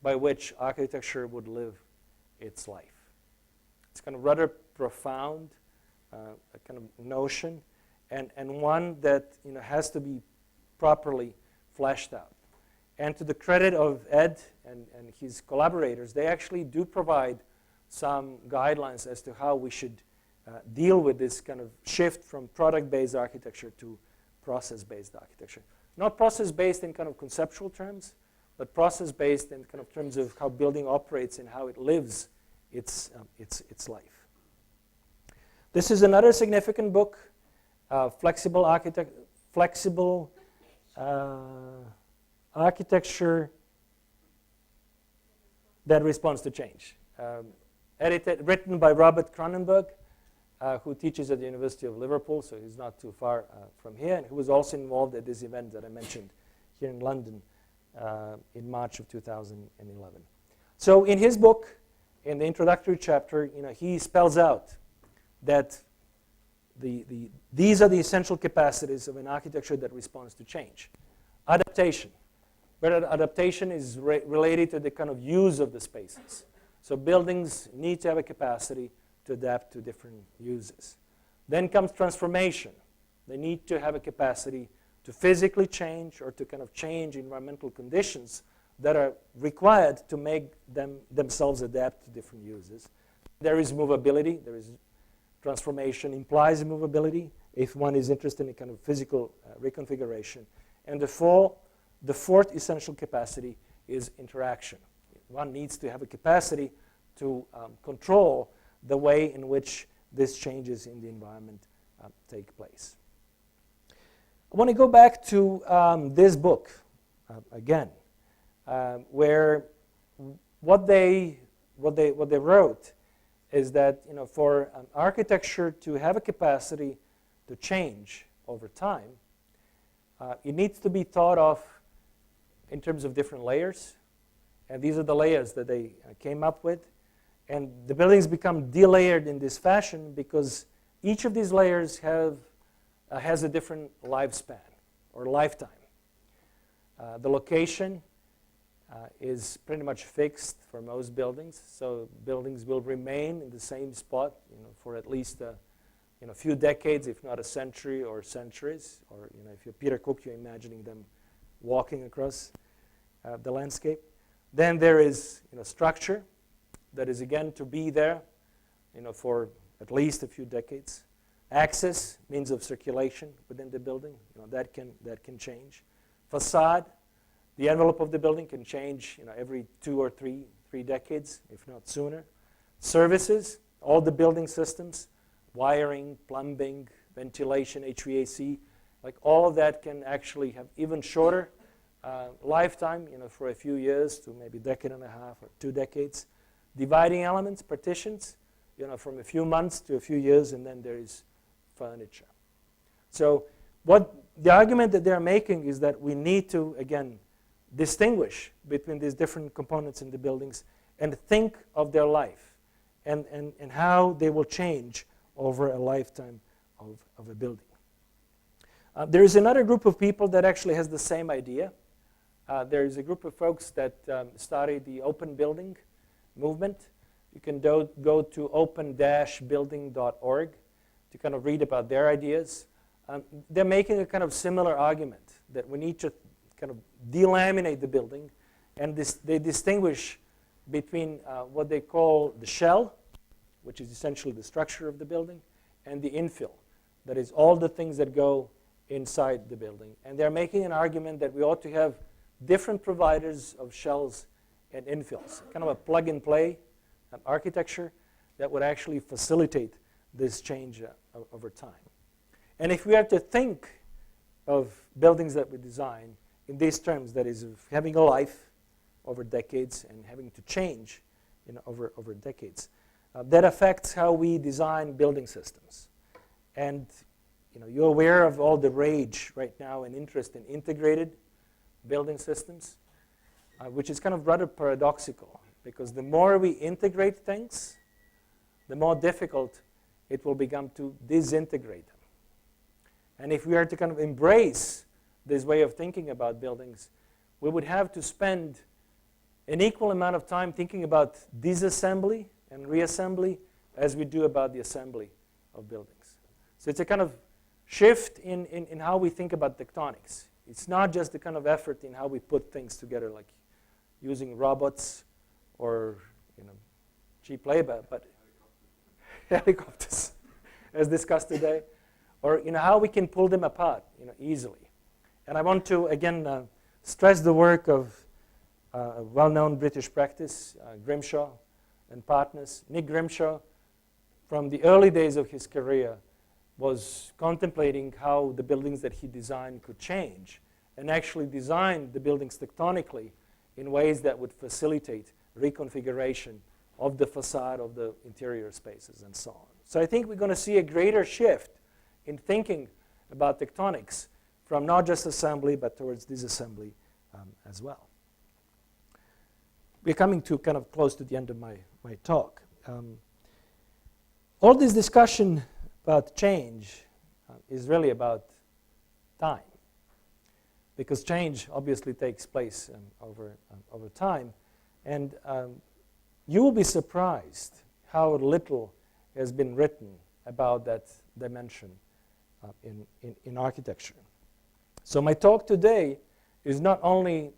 by which architecture would live its life. It's kind of rather profound, a kind of notion, and one that has to be properly fleshed out. And to the credit of Ed and his collaborators, they actually do provide some guidelines as to how we should deal with this kind of shift from product-based architecture to process-based architecture. Not process-based in kind of conceptual terms, but process-based in kind of terms of how building operates and how it lives its life. This is another significant book, Flexible Architecture that Responds to Change. Written by Robert Cronenberg, who teaches at the University of Liverpool, so he's not too far from here, and who was also involved at this event that I mentioned here in London in March of 2011. So in his book, in the introductory chapter, he spells out that these are the essential capacities of an architecture that responds to change. Adaptation, where adaptation is related to the kind of use of the spaces. So buildings need to have a capacity to adapt to different uses. Then comes transformation. They need to have a capacity to physically change or to kind of change environmental conditions that are required to make themselves adapt to different uses. There is movability. There is transformation implies movability if one is interested in kind of physical reconfiguration. And the fourth essential capacity is interaction. One needs to have a capacity to control the way in which these changes in the environment take place. I want to go back to this book again, where what they wrote is that for an architecture to have a capacity to change over time, it needs to be thought of in terms of different layers. And these are the layers that they came up with. And the buildings become delayered in this fashion because each of these layers has a different lifespan or lifetime. The location is pretty much fixed for most buildings. So buildings will remain in the same spot for at least a few decades, if not a century or centuries. Or if you're Peter Cook, you're imagining them walking across the landscape. Then there is structure that is again to be there for at least a few decades. Access, means of circulation within the building, that can change. Facade, the envelope of the building can change every 2 or 3 decades, if not sooner. Services, all the building systems, wiring, plumbing, ventilation, HVAC, like all of that can actually have even shorter lifetime, for a few years to maybe a decade and a half or 2 decades. Dividing elements, partitions, from a few months to a few years, and then there is furniture. So what the argument that they're making is that we need to, again, distinguish between these different components in the buildings and think of their life and how they will change over a lifetime of a building. There is another group of people that actually has the same idea. There is a group of folks that study the open building movement. You can go to open-building.org to kind of read about their ideas. They're making a kind of similar argument that we need to kind of delaminate the building, and they distinguish between what they call the shell, which is essentially the structure of the building, and the infill, that is all the things that go inside the building. And they're making an argument that we ought to have different providers of shells and infills, kind of a plug-and-play architecture that would actually facilitate this change over time. And if we are to think of buildings that we design in these terms, that is, of having a life over decades and having to change over decades, that affects how we design building systems. And you're aware of all the rage right now and interest in integrated building systems, which is kind of rather paradoxical, because the more we integrate things, the more difficult it will become to disintegrate them. And if we are to kind of embrace this way of thinking about buildings, we would have to spend an equal amount of time thinking about disassembly and reassembly as we do about the assembly of buildings. So it's a kind of shift in how we think about tectonics. It's not just the kind of effort in how we put things together, like using robots or cheap labor, but helicopters, as discussed today, or how we can pull them apart easily. And I want to again stress the work of a well-known British practice, Grimshaw and partners. Nick Grimshaw, from the early days of his career, was contemplating how the buildings that he designed could change, and actually designed the buildings tectonically in ways that would facilitate reconfiguration of the facade of the interior spaces and so on. So I think we're going to see a greater shift in thinking about tectonics from not just assembly but towards disassembly as well. We're coming to kind of close to the end of my talk. All this discussion about change is really about time, because change obviously takes place over time, and you will be surprised how little has been written about that dimension in architecture. So my talk today is not only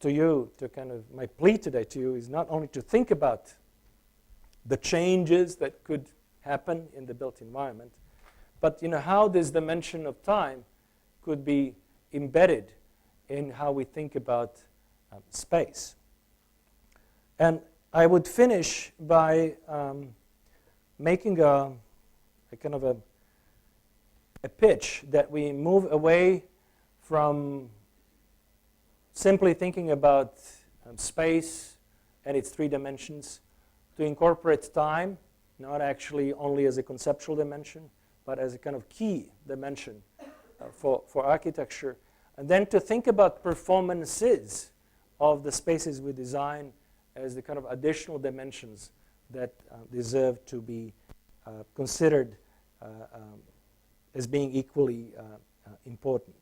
to you, my plea today to you is not only to think about the changes that could happen in the built environment, but how this dimension of time could be embedded in how we think about space. And I would finish by making a kind of a pitch that we move away from simply thinking about space and its three dimensions to incorporate time, not actually only as a conceptual dimension, but as a kind of key dimension for architecture, and then to think about performances of the spaces we design as the kind of additional dimensions that deserve to be considered as being equally important.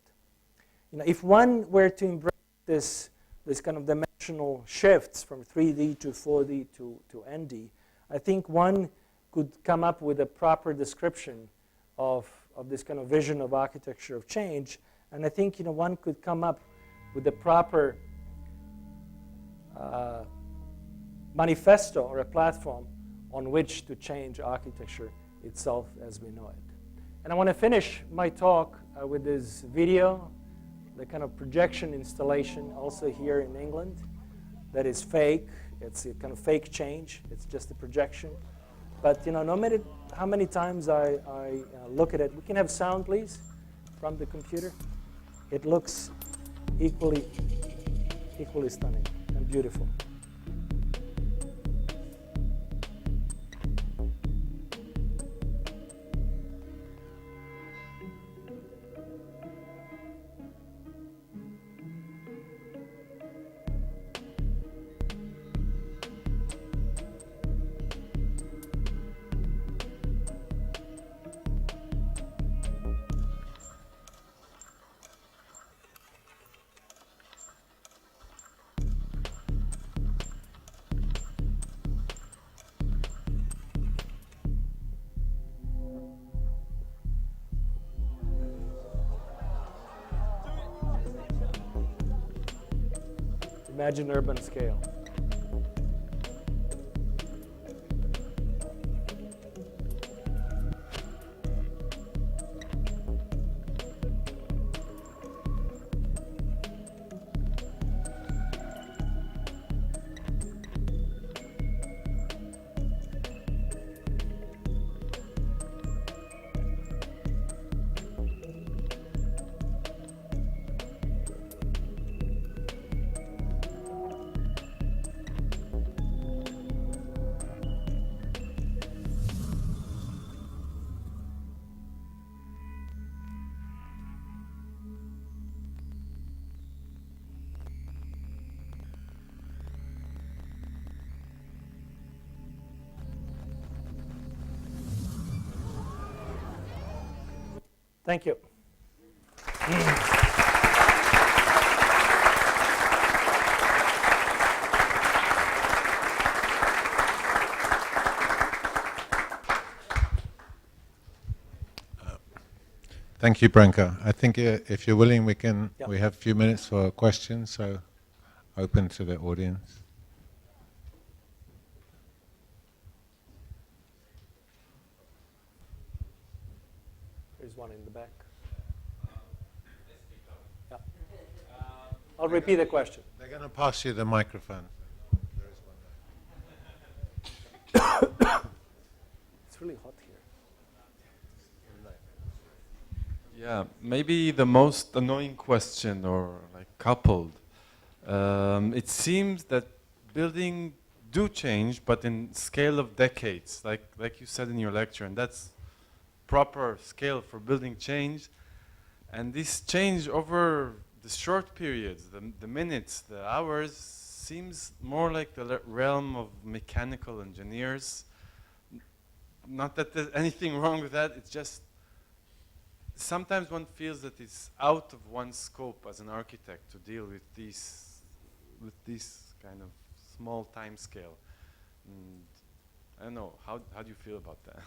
If one were to embrace this kind of dimensional shifts from 3D to 4D to ND, I think one could come up with a proper description of this kind of vision of architecture of change, and I think one could come up with a proper manifesto or a platform on which to change architecture itself as we know it. And I want to finish my talk with this video, the kind of projection installation also here in England that is fake. It's a kind of fake change. It's just a projection. But no matter how many times I look at it, we can have sound, please, from the computer. It looks equally stunning and beautiful. Imagine urban scale. Thank you. Thank you, Branko. I think if you're willing, we have a few minutes for questions, so open to the audience. There's one in the back. Yeah. I'll repeat the question. They're going to pass you the microphone. It's really hot here. Yeah, maybe the most annoying question, or like coupled. It seems that buildings do change, but in scale of decades, like you said in your lecture, and that's proper scale for building change. And this change over the short periods, the minutes, the hours, seems more like the realm of mechanical engineers. Not that there's anything wrong with that, it's just sometimes one feels that it's out of one's scope as an architect to deal with this kind of small time scale. And I don't know, how do you feel about that?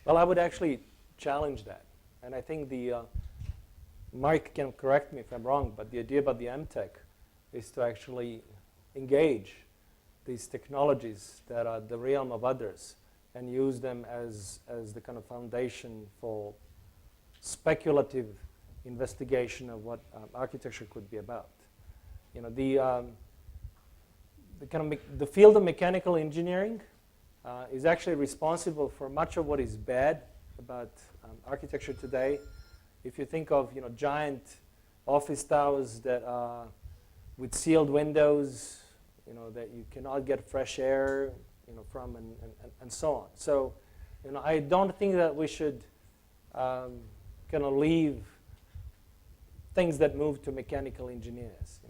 Well, I would actually challenge that. And I think Mike can correct me if I'm wrong, but the idea about the EmTech is to actually engage these technologies that are the realm of others and use them as the kind of foundation for speculative investigation of what architecture could be about. You know, the field of mechanical engineering is actually responsible for much of what is bad about architecture today. If you think of giant office towers that are with sealed windows, that you cannot get fresh air from, and so on. So I don't think that we should kind of leave things that move to mechanical engineers.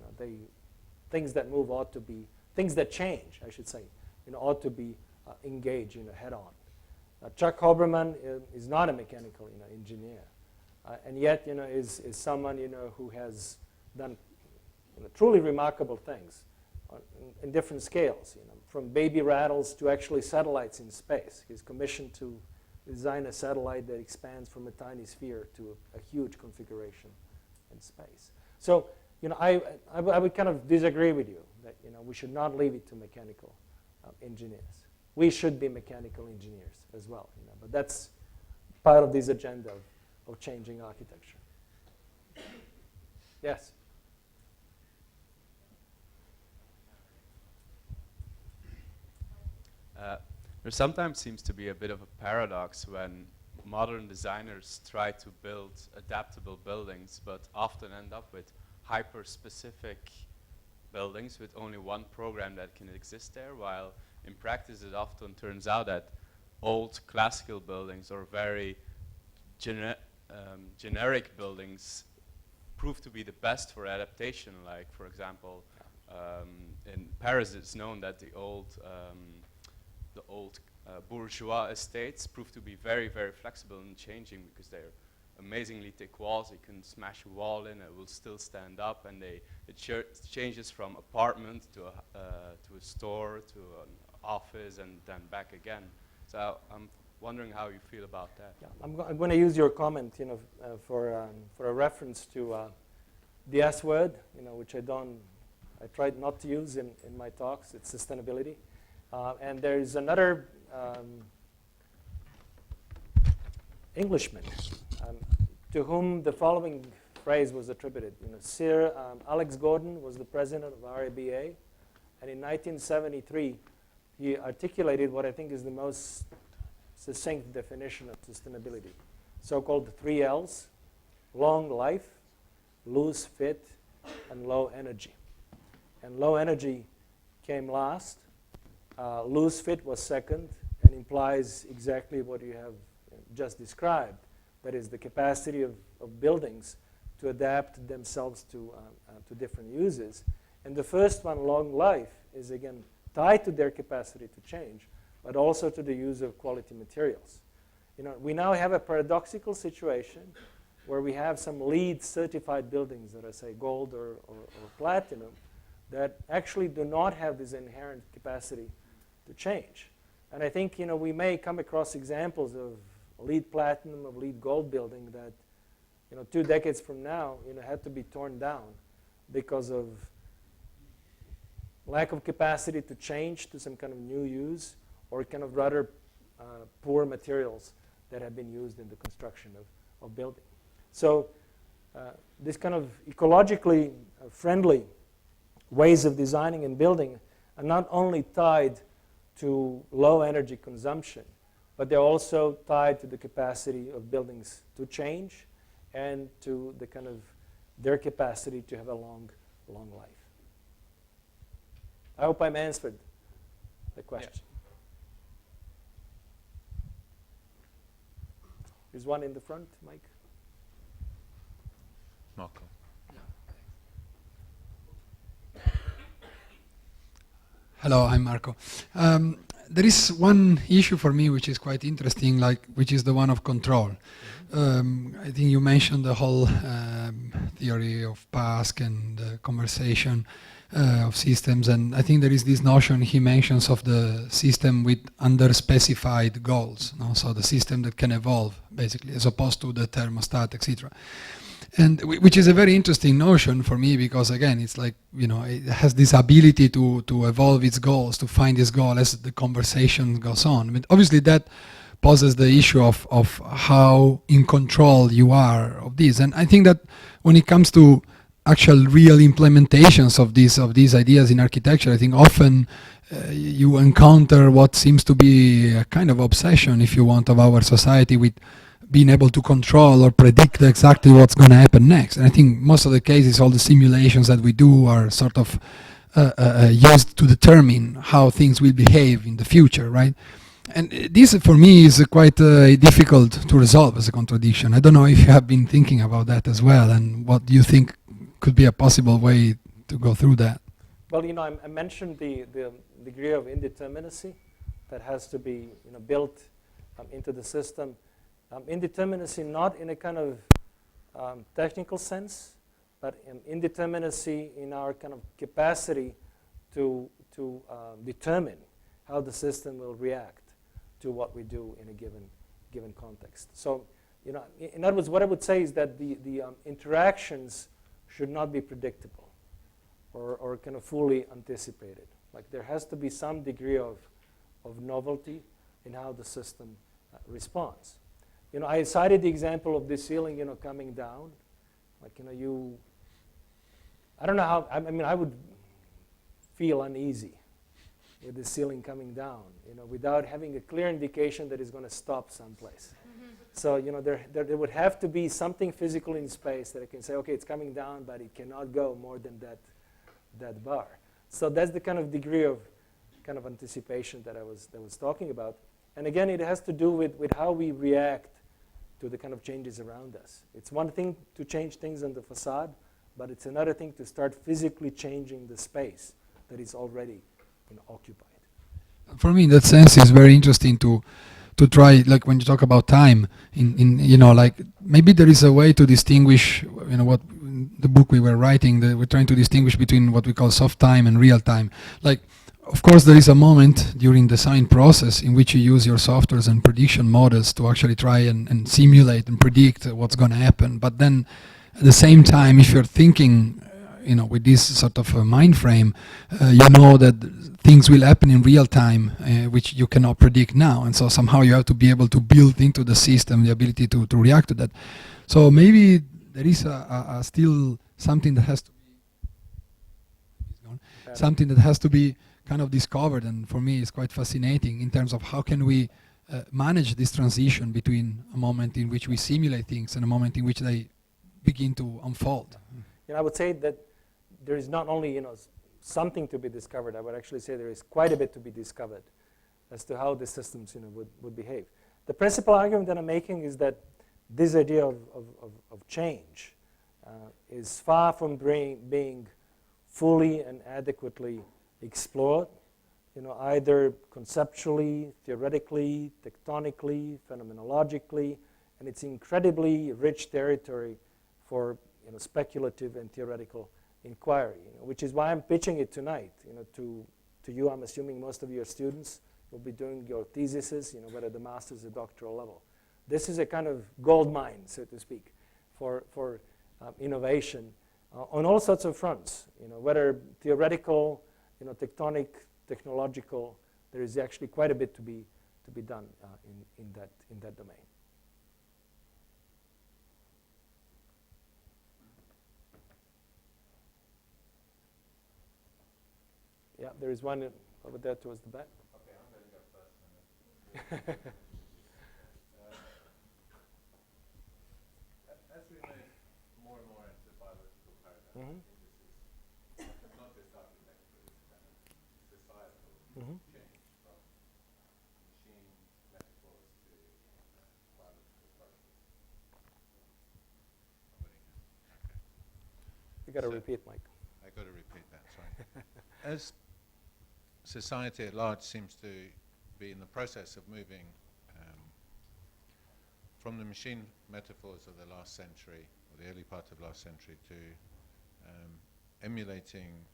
Things that move ought to be, things that change, I should say, ought to be engaged head on. Chuck Hoberman is not a mechanical engineer, and yet is someone who has done truly remarkable things in different scales, from baby rattles to actually satellites in space. He's commissioned to design a satellite that expands from a tiny sphere to a huge configuration in space. So I would kind of disagree with you that we should not leave it to mechanical engineers. We should be mechanical engineers as well, but that's part of this agenda of changing architecture. Yes? There sometimes seems to be a bit of a paradox when modern designers try to build adaptable buildings, but often end up with hyper-specific buildings with only one program that can exist there, while in practice it often turns out that old classical buildings or very generic buildings prove to be the best for adaptation. Like, for example, in Paris it's known that the old bourgeois estates prove to be very, very flexible and changing because they're amazingly thick walls. You can smash a wall in, it will still stand up, and it changes from apartment to a store to an office and then back again. So I'm wondering how you feel about that. Yeah, I'm going to use your comment, for a reference to the S word, which I tried not to use in my talks. It's sustainability. And there's another Englishman to whom the following phrase was attributed. Sir Alex Gordon was the president of RABA, and in 1973 he articulated what I think is the most succinct definition of sustainability, so-called the 3 L's: long life, loose fit, and low energy. And low energy came last. Loose fit was second, and implies exactly what you have just described. That is the capacity of buildings to adapt themselves to different uses. And the first one, long life, is again tied to their capacity to change, but also to the use of quality materials. We now have a paradoxical situation where we have some LEED certified buildings that are, say, gold or platinum that actually do not have this inherent capacity to change. And I think we may come across examples of LEED platinum, of LEED gold building that 2 decades from now, had to be torn down because of lack of capacity to change to some kind of new use, or kind of rather poor materials that have been used in the construction of building. So this kind of ecologically friendly ways of designing and building are not only tied to low energy consumption, but they're also tied to the capacity of buildings to change and to the kind of their capacity to have a long life. I hope I'm answered the question. Yeah. There's one in the front, Mike. Marco. Hello, I'm Marco. There is one issue for me which is quite interesting, which is the one of control. I think you mentioned the whole theory of Pascal and the conversation of systems, and I think there is this notion he mentions of the system with under-specified goals, so the system that can evolve, basically, as opposed to the thermostat, etc. And which is a very interesting notion for me, because again, it's like, it has this ability to evolve its goals, to find its goal as the conversation goes on. I mean, obviously that poses the issue of how in control you are of this. And I think that when it comes to actual real implementations of these ideas in architecture, I think often you encounter what seems to be a kind of obsession, if you want, of our society with being able to control or predict exactly what's going to happen next. And I think most of the cases, all the simulations that we do are sort of used to determine how things will behave in the future, right? And this, for me, is quite difficult to resolve as a contradiction. I don't know if you have been thinking about that as well, and what do you think could be a possible way to go through that? Well, I mentioned the degree of indeterminacy that has to be built into the system. Indeterminacy not in a kind of technical sense, but indeterminacy in our kind of capacity to determine how the system will react to what we do in a given context. So, in other words, what I would say is that the interactions should not be predictable or kind of fully anticipated. Like, there has to be some degree of novelty in how the system responds. I cited the example of the ceiling, coming down. Like, I don't know how, I would feel uneasy with the ceiling coming down, without having a clear indication that it's going to stop someplace. So, there would have to be something physical in space that I can say, okay, it's coming down, but it cannot go more than that bar. So that's the kind of degree of kind of anticipation that I was talking about. And again, it has to do with how we react to the kind of changes around us. It's one thing to change things on the facade, but it's another thing to start physically changing the space that is already occupied. For me, in that sense, it's very interesting to try, like when you talk about time, like maybe there is a way to distinguish, what the book we were writing, we're trying to distinguish between what we call soft time and real time. Like, of course, there is a moment during the design process in which you use your softwares and prediction models to actually try and simulate and predict what's going to happen. But then, at the same time, if you're thinking, with this sort of a mind frame, you know that things will happen in real time, which you cannot predict now. And so somehow you have to be able to build into the system the ability to react to that. So maybe there is a still something that has to be something that has to be kind of discovered, and for me it's quite fascinating in terms of how can we manage this transition between a moment in which we simulate things and a moment in which they begin to unfold. I would say that there is not only something to be discovered. I would actually say there is quite a bit to be discovered as to how the systems would behave. The principal argument that I'm making is that this idea of change is far from being fully and adequately explored, either conceptually, theoretically, tectonically, phenomenologically, and it's incredibly rich territory for speculative and theoretical inquiry, which is why I'm pitching it tonight. To you, I'm assuming most of your students will be doing your theses, whether the master's or doctoral level. This is a kind of gold mine, so to speak, for innovation on all sorts of fronts. Whether theoretical, tectonic, technological, there is actually quite a bit to be done in that domain. Yeah, there is one over there towards the back. Okay, I'm going to go first. As we move more and more into biological paradigms, this is not just architecture, it's kind of societal change from machine metaphors to biological processes. You got to So repeat, Mike. I got to repeat that, sorry. As society at large seems to be in the process of moving from the machine metaphors of the last century, or the early part of last century, to emulating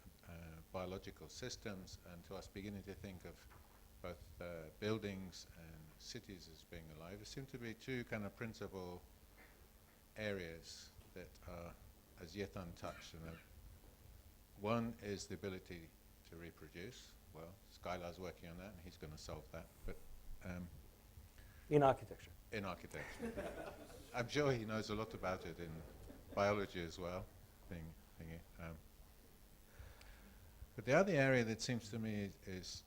biological systems, and to us beginning to think of both buildings and cities as being alive, there seem to be two kind of principal areas that are as yet untouched. And one is the ability to reproduce. Well, Skylar's working on that, and he's going to solve that. But In architecture. in architecture, I'm sure he knows a lot about it in biology as well. But the other area that seems to me is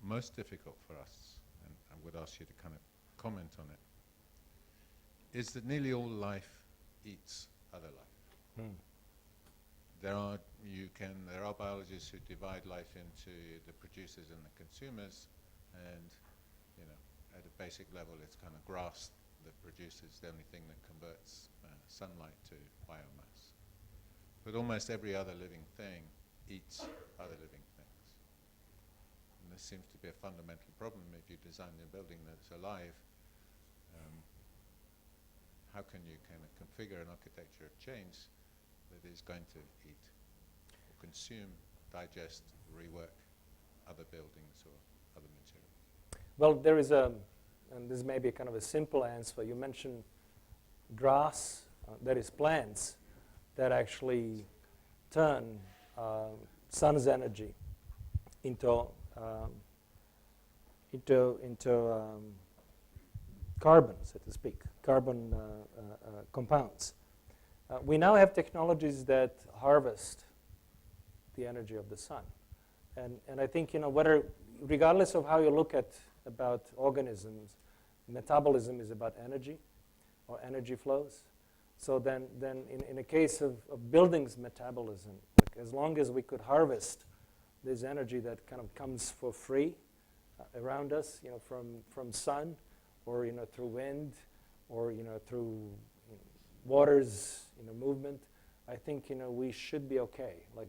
most difficult for us, and I would ask you to kind of comment on it, is that nearly all life eats other life. There are biologists who divide life into the producers and the consumers, and at a basic level it's kind of grass that produces the only thing that converts sunlight to biomass. But almost every other living thing eats other living things. And this seems to be a fundamental problem. If you design a building that's alive, how can you kind of configure an architecture of change that is going to eat, or consume, digest, rework other buildings or other materials? Well, there is and this may be kind of a simple answer. You mentioned grass, that is plants, that actually turn sun's energy into carbon, so to speak, carbon compounds. We now have technologies that harvest the energy of the sun. And I think, regardless of how you look about organisms, metabolism is about energy or energy flows. So then in a case of buildings metabolism, as long as we could harvest this energy that kind of comes for free around us, from sun, or through wind, or through water's movement, I think we should be okay. Like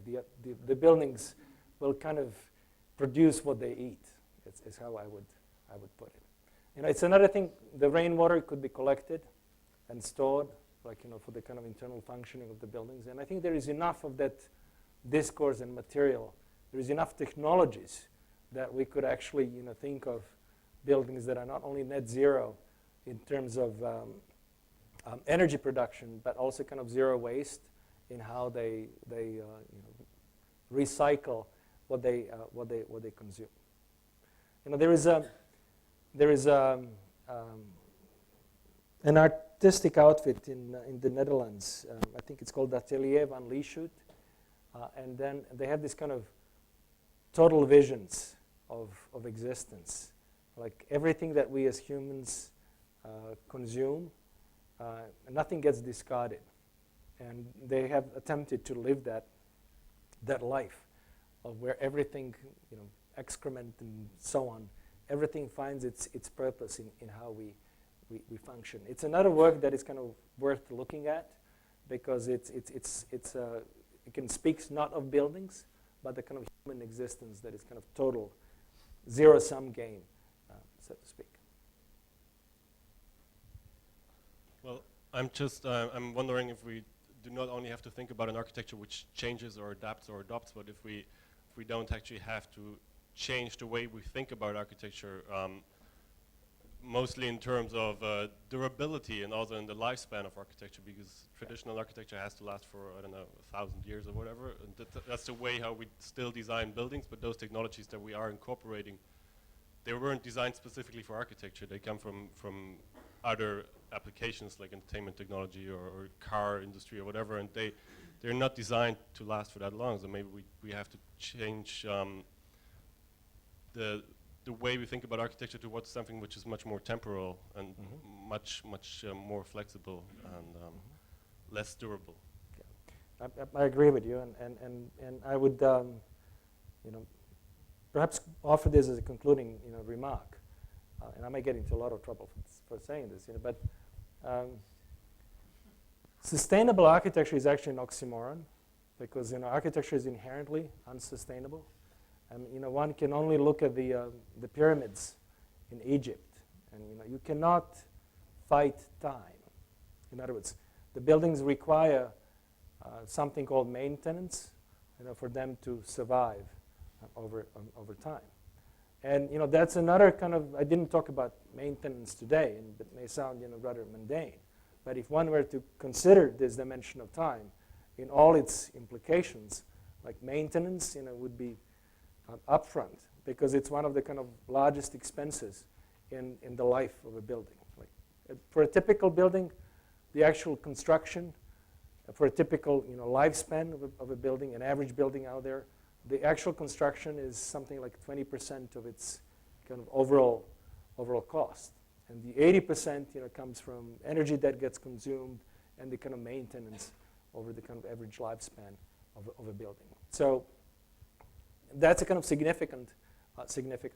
the buildings will kind of produce what they eat. Is how I would put it. It's another thing. The rainwater could be collected and stored, for the kind of internal functioning of the buildings. And I think there is enough of that discourse and material. There is enough technologies that we could actually, think of buildings that are not only net zero in terms of energy production, but also kind of zero waste in how they recycle what they consume. There is an artistic outfit in the Netherlands. I think it's called Atelier van Lieshout, and then they have this kind of total visions of existence, like everything that we as humans consume, nothing gets discarded, and they have attempted to live that life of where everything, excrement and so on, everything finds its purpose in how we function. It's another work that is kind of worth looking at, because it can speak not of buildings, but the kind of human existence that is kind of total zero-sum game, so to speak. Well, I'm wondering if we do not only have to think about an architecture which changes or adapts or adopts, but if we don't actually have to change the way we think about architecture mostly in terms of durability and also in the lifespan of architecture, because traditional architecture has to last for, I don't know, 1,000 years or whatever. And that's the way how we still design buildings, but those technologies that we are incorporating, they weren't designed specifically for architecture. They come from other applications like entertainment technology or car industry or whatever, and they're not designed to last for that long. So maybe we have to change the way we think about architecture towards something which is much more temporal and much more flexible and less durable. I agree with you, and I would, perhaps offer this as a concluding, remark. And I may get into a lot of trouble for saying this, but sustainable architecture is actually an oxymoron, because architecture is inherently unsustainable. And one can only look at the pyramids in Egypt, and you cannot fight time. In other words, the buildings require something called maintenance, for them to survive over time. And that's another kind of, I didn't talk about maintenance today, and it may sound rather mundane, but if one were to consider this dimension of time in all its implications, like maintenance, would be upfront, because it's one of the kind of largest expenses in the life of a building. Like, for a typical building, the actual construction, for a typical lifespan of a building, an average building out there, the actual construction is something like 20% of its kind of overall cost. And the 80% comes from energy that gets consumed and the kind of maintenance over the kind of average lifespan of a building. So that's a kind of significant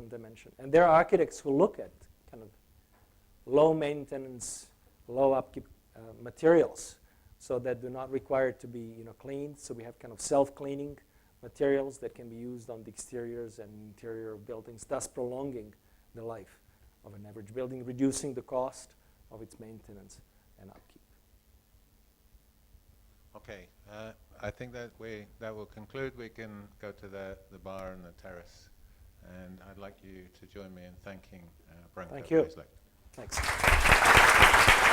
dimension. And there are architects who look at kind of low maintenance, low upkeep materials, so that do not require to be cleaned. So we have kind of self-cleaning materials that can be used on the exteriors and interior of buildings, thus prolonging the life of an average building, reducing the cost of its maintenance and upkeep. Okay, I think that will conclude. We can go to the bar and the terrace, and I'd like you to join me in thanking Branko Thank you. for his lecture. Thanks.